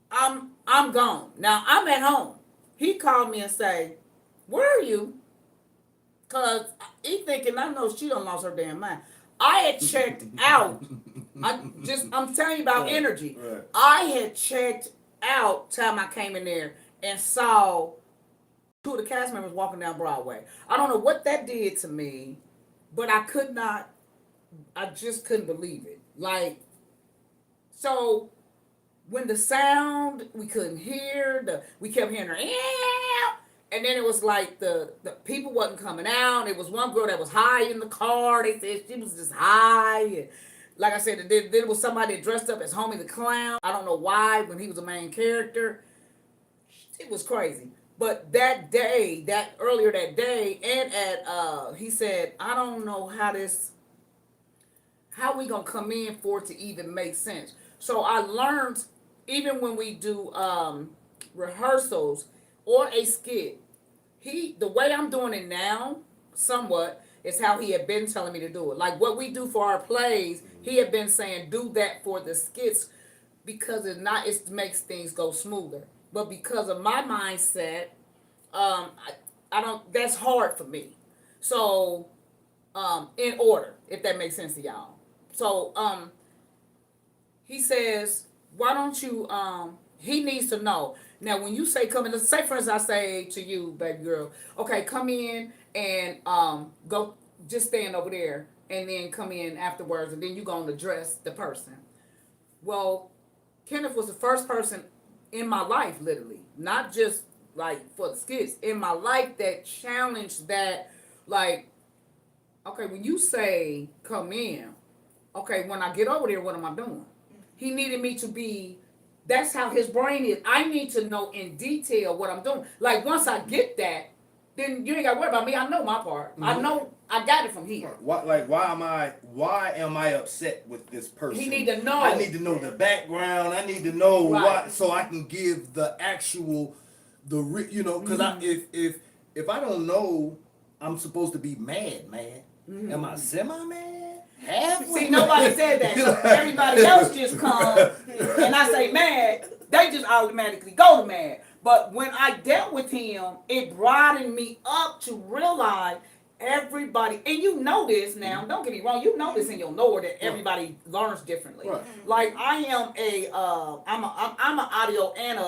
I'm gone. Now I'm at home. He called me and say, "Where are you?" Cause he thinking I know she done lost her damn mind. I had checked out. I'm telling you about Right, energy. right. I had checked out time I came in there and saw 2 of the cast members walking down Broadway. I don't know what that did to me, but I just couldn't believe it. Like, so when the sound, we couldn't hear, we kept hearing her, and then it was like the people wasn't coming out. It was one girl that was high in the car. They said she was just high. And like I said, there was somebody dressed up as Homie the Clown. I don't know why, when he was a main character. It was crazy. But earlier that day, and he said, I don't know how we gonna come in for it to even make sense. So I learned, even when we do rehearsals or a skit, the way I'm doing it now, somewhat, is how he had been telling me to do it. Like what we do for our plays, he had been saying, do that for the skits because it makes things go smoother. But because of my mindset, I don't. That's hard for me. So, in order, if that makes sense to y'all. So, he says, why don't you? He needs to know. Now, when you say come in, let's say for instance, I say to you, baby girl, okay, come in and go, just stand over there, and then come in afterwards, and then you gonna address the person. Well, Kenneth was the first person in my life, literally, not just like for the skits, in my life that challenged that, like, okay, when you say come in, okay, when I get over there, what am I doing? He needed me to be, that's how his brain is. I need to know in detail what I'm doing. Like, once I get that, then you ain't got to worry about me. I know my part. Mm-hmm. I know I got it from here. Why am I upset with this person? He need to know. I need to know the background. I need to know why, so I can give the actual, because if I don't know, I'm supposed to be mad. Mm-hmm. Am I semi-mad? See, nobody said that. So everybody else just come, and I say mad, they just automatically go to mad. But when I dealt with him, it broadened me up to realize everybody, and you know this now, don't get me wrong, you know this in your lower that everybody learns differently. Right. Like I am I'm an audio and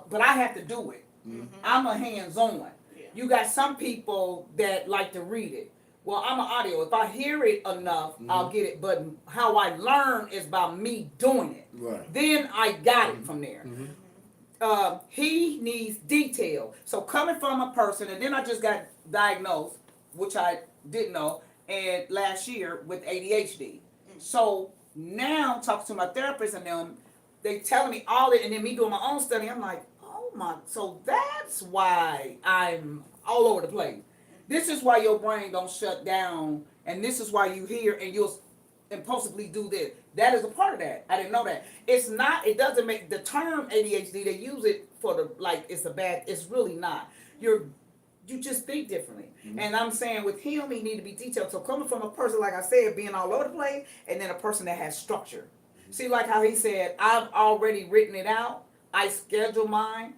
but I have to do it. Mm-hmm. I'm a hands-on. Yeah. You got some people that like to read it. Well, I'm an audio. If I hear it enough, I'll get it. But how I learn is by me doing it. Right. Then I got it from there. Mm-hmm. He needs detail. So coming from a person, and then I just got diagnosed, which I didn't know, and last year with ADHD. So now talking to my therapist and them, they telling me all it, and then me doing my own study. I'm like, oh my, so that's why I'm all over the place. This is why your brain don't shut down, and this is why you hear and you'll impulsively do this. That is a part of that. I didn't know that. It's not. It doesn't make the term ADHD. They use it for the like. It's a bad. It's really not. You just think differently. Mm-hmm. And I'm saying with him, he need to be detailed. So coming from a person like I said, being all over the place, and then a person that has structure. Mm-hmm. See, like how he said, I've already written it out. I schedule mine.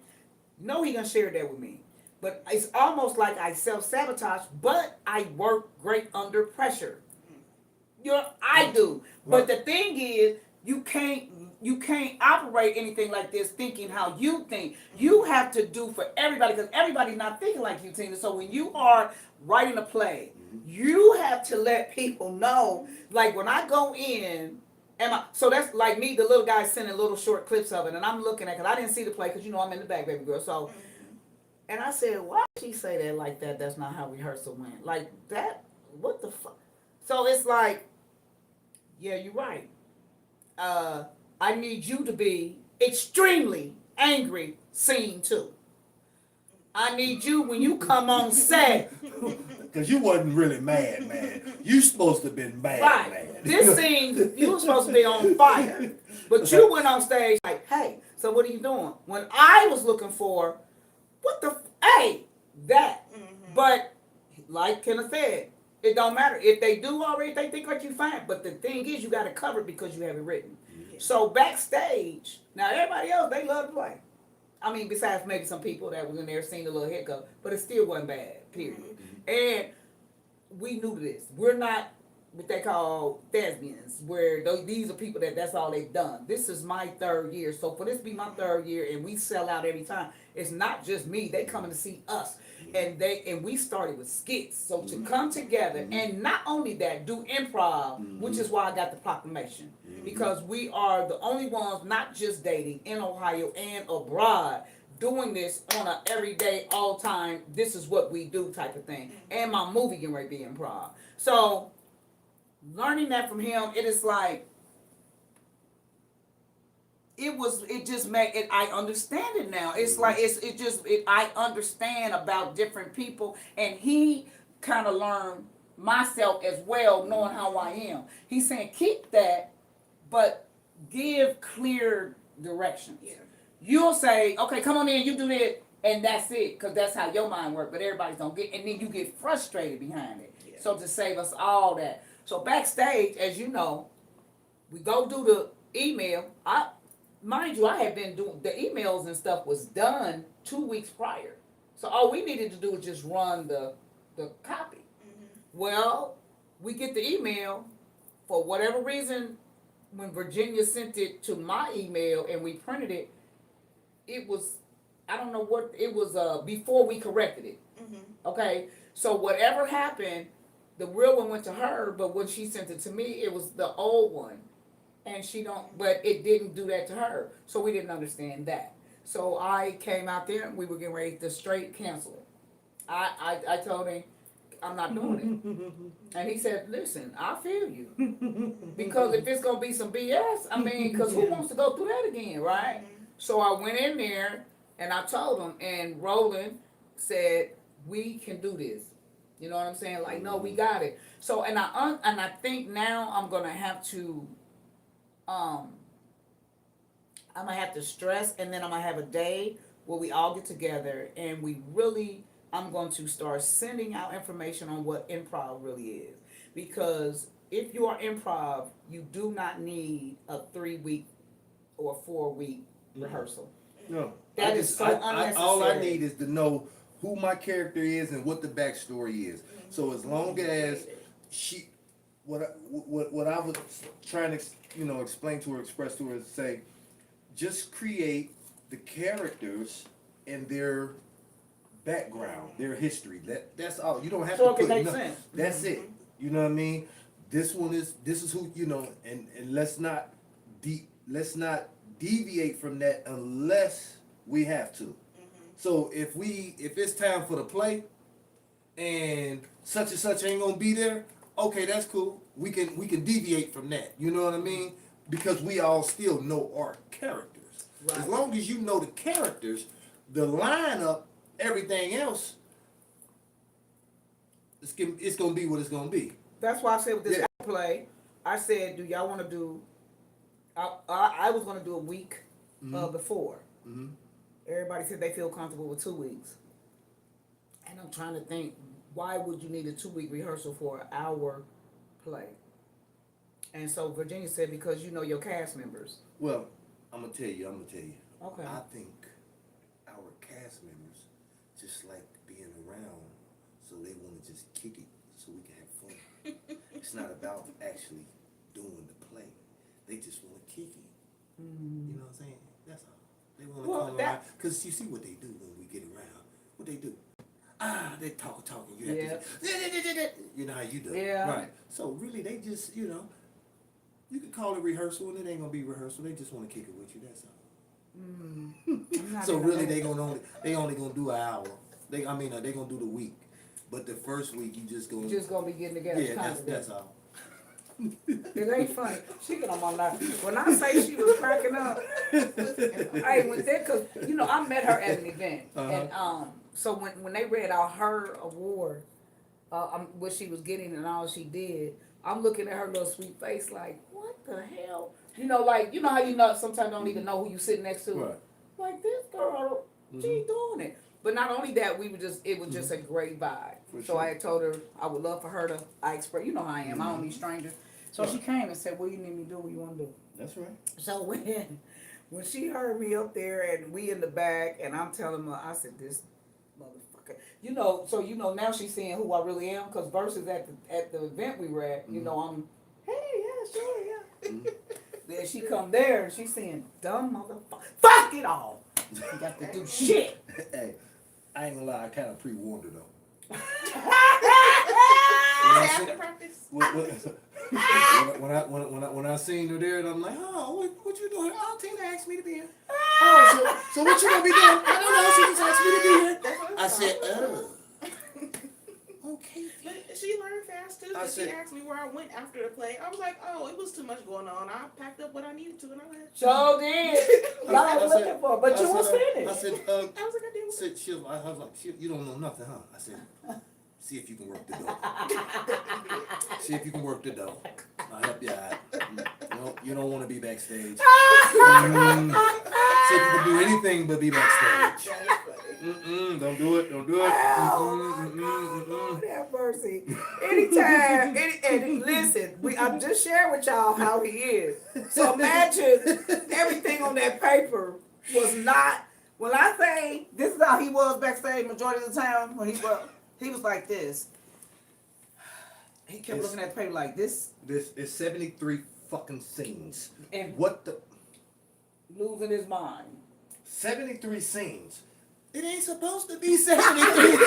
No, he gonna share that with me. But it's almost like I self-sabotage, but I work great under pressure. I do. But the thing is, you can't operate anything like this thinking how you think. You have to do for everybody because everybody's not thinking like you, Tina. So when you are writing a play, you have to let people know. Like when I go in, so that's like me, the little guy sending little short clips of it, and I'm looking at because I didn't see the play because I'm in the back, baby girl. So, and I said, why did she say that like that? That's not how rehearsal went. Like that. What the fuck? So it's like, yeah, you're right. I need you to be extremely angry scene 2. I need you when you come on set. Because you wasn't really mad, man. You supposed to have been mad, right. man. This scene, you were supposed to be on fire. But you went on stage like, hey, so what are you doing? When I was looking for, hey, that. Mm-hmm. But like Kenneth said, it don't matter. If they do already, they think like you fine. But the thing is, you got to cover it because you have it written. Yeah. So backstage, now everybody else, they love to play. I mean, besides maybe some people that was in there seen a little hiccup, but it still wasn't bad, period. Mm-hmm. And we knew this. We're not what they call thespians, where these are people that's all they've done. This is my 3rd year. So for this to be my 3rd year and we sell out every time, it's not just me. They coming to see us. And we started with skits. So to come together and not only that, do improv, which is why I got the proclamation. Because we are the only ones not just dating in Ohio and abroad doing this on a everyday, all time, this is what we do type of thing. And my movie getting ready to be improv. So learning that from him, it is like it just made it. I understand it now. It's like I understand about different people, and he kind of learned myself as well, knowing how I am. He's saying keep that, but give clear directions. Yeah. You'll say, okay, come on in, you do that, and that's it, because that's how your mind works. But everybody's don't get, and then you get frustrated behind it. Yeah. So to save us all that. So backstage, as you know, we go do the email. Mind you, I had been doing the emails and stuff was done 2 weeks prior. So all we needed to do was just run the copy. Mm-hmm. Well, we get the email for whatever reason. When Virginia sent it to my email and we printed it, it was, I don't know what it was. Before we corrected it. Mm-hmm. Okay, so whatever happened, the real one went to her, but when she sent it to me, it was the old one. And but it didn't do that to her. So we didn't understand that. So I came out there and we were getting ready to straight cancel it. I told him, I'm not doing it. And he said, listen, I feel you. Because if it's going to be some BS, I mean, because who wants to go through that again, right? So I went in there and I told him, and Roland said, we can do this. You know what I'm saying? Like, no, we got it. So, and I think now I'm going to have to, I'm gonna have to stress, and then I'm gonna have a day where we all get together and I'm going to start sending out information on what improv really is. Because if you are improv, you do not need a 3-week or 4-week rehearsal. No, that is so unnecessary. All I need is to know who my character is and what the backstory is. So as long as what I was trying to explain to her, express to her, is say, just create the characters and their background, their history. That's all. You don't have to put nothing. That's it. You know what I mean? This is who, and let's not deviate from that unless we have to. So if it's time for the play, and such ain't gonna be there, okay, that's cool. We can deviate from that. You know what I mean? Because we all still know our characters. Right. As long as you know the characters, the lineup, everything else, it's gonna be what it's gonna be. That's why I said with this play, I said, do y'all want to do? I was gonna do a week before. Mm-hmm. Everybody said they feel comfortable with 2 weeks, and I'm trying to think, why would you need a 2-week rehearsal for an hour play? And so Virginia said, because you know your cast members. Well, I'm gonna tell you. Okay. I think our cast members just like being around, so they want to just kick it, so we can have fun. It's not about actually doing the play. They just want to kick it. You know what I'm saying? That's all. They want to come around, because you see what they do when we get around. What they do? They talking. You have to, you know how you do. Yeah. Right. So really, they just, you can call it rehearsal, and it ain't gonna be rehearsal. They just want to kick it with you. That's all. So really, they only gonna do an hour. They gonna do the week, but the first week you just gonna be getting together. Yeah, that's all. It ain't funny. She get on my nerves. When I say she was cracking up, hey, when that, cause I met her at an event, and so when they read out her award, what she was getting and all she did, I'm looking at her little sweet face like, what the hell? Like how sometimes don't even know who you sitting next to. Right. Like this girl, she doing it. But not only that, it was just a great vibe. For so sure. I had told her I would love for her to, express, how I am, I don't need strangers. So she came and said, what do you need me to do? What you want to do? That's right. So when she heard me up there and we in the back and I'm telling her, I said, this motherfucker. So now she's seeing who I really am, because versus at the event we were at, I'm, hey, yeah, sure, yeah. Then she come there and she's saying, dumb motherfucker, fuck it all. You got to do shit. Hey, I ain't gonna lie, I kind of pre-warned her though. After practice. When I seen her there, and I'm like, oh, what you doing? Oh, Tina asked me to be here. Oh, so what you gonna be doing? I don't know. She just asked me to be here. I said, oh, okay. But she learned fast too. I Cause she said- asked me where I went after the play. I was like, oh, it was too much going on. I packed up what I needed to, and I left. So did. I was looking for, but you was finished. I said, I was like, I didn't. I was like, you don't know nothing, huh? I said, see if you can work the dough. See if you can work the dough. I'll help you out. You don't want to be backstage. See if you can do anything but be backstage. Don't do it. Don't do it. Lord have mercy. Anytime, and listen, I'm just sharing with y'all how he is. So imagine everything on that paper was not. When I say this is how he was backstage majority of the time, when he was like this. He kept looking at the paper like this. This is 73 fucking scenes. And what the? Losing his mind. 73 scenes. It ain't supposed to be 73.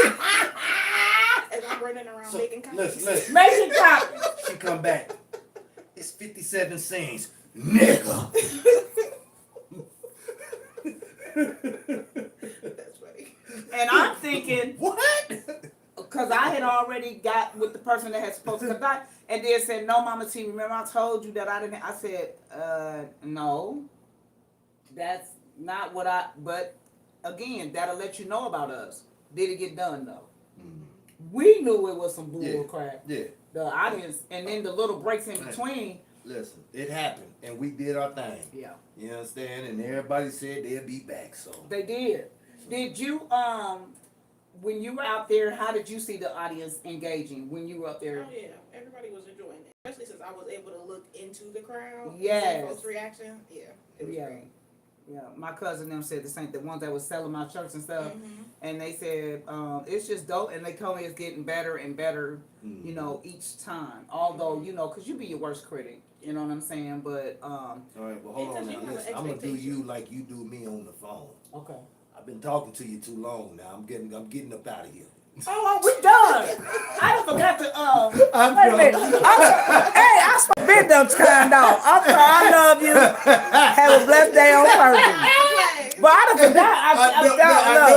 And I'm running around making copies. Listen. Making copies. She come back. It's 57 scenes. Nigga. That's funny. And I'm thinking, What? because I had already got with the person that had supposed to die, and then said, no, Mama T, remember I told you that I didn't, I said, no, that's not what but again, that'll let you know about us. Did it get done though? We knew it was some bull crap. Yeah. The audience, and then the little breaks in between. Listen, it happened, and we did our thing. Yeah. You understand? And everybody said they'll be back, so. They did. Did you, when you were out there, how did you see the audience engaging when you were up there? Oh yeah, everybody was enjoying it, especially since I was able to look into the crowd. Yes. And see folks' reaction. Yeah, it was great. Yeah, my cousin them said the same. The ones that was selling my shirts and stuff, and they said it's just dope. And they told me it's getting better and better, each time. Although because you be your worst critic, you know what I'm saying. But All right, well hold on now. Listen, I'm gonna do you like you do me on the phone. okay. I've been talking to you too long now. I'm getting up out of here. Oh, we done. I forgot to wait a minute. Hey, I been done turned off. I'm sorry. I love you. Have a blessed day on purpose. But I I forgot. I know- forgot. I know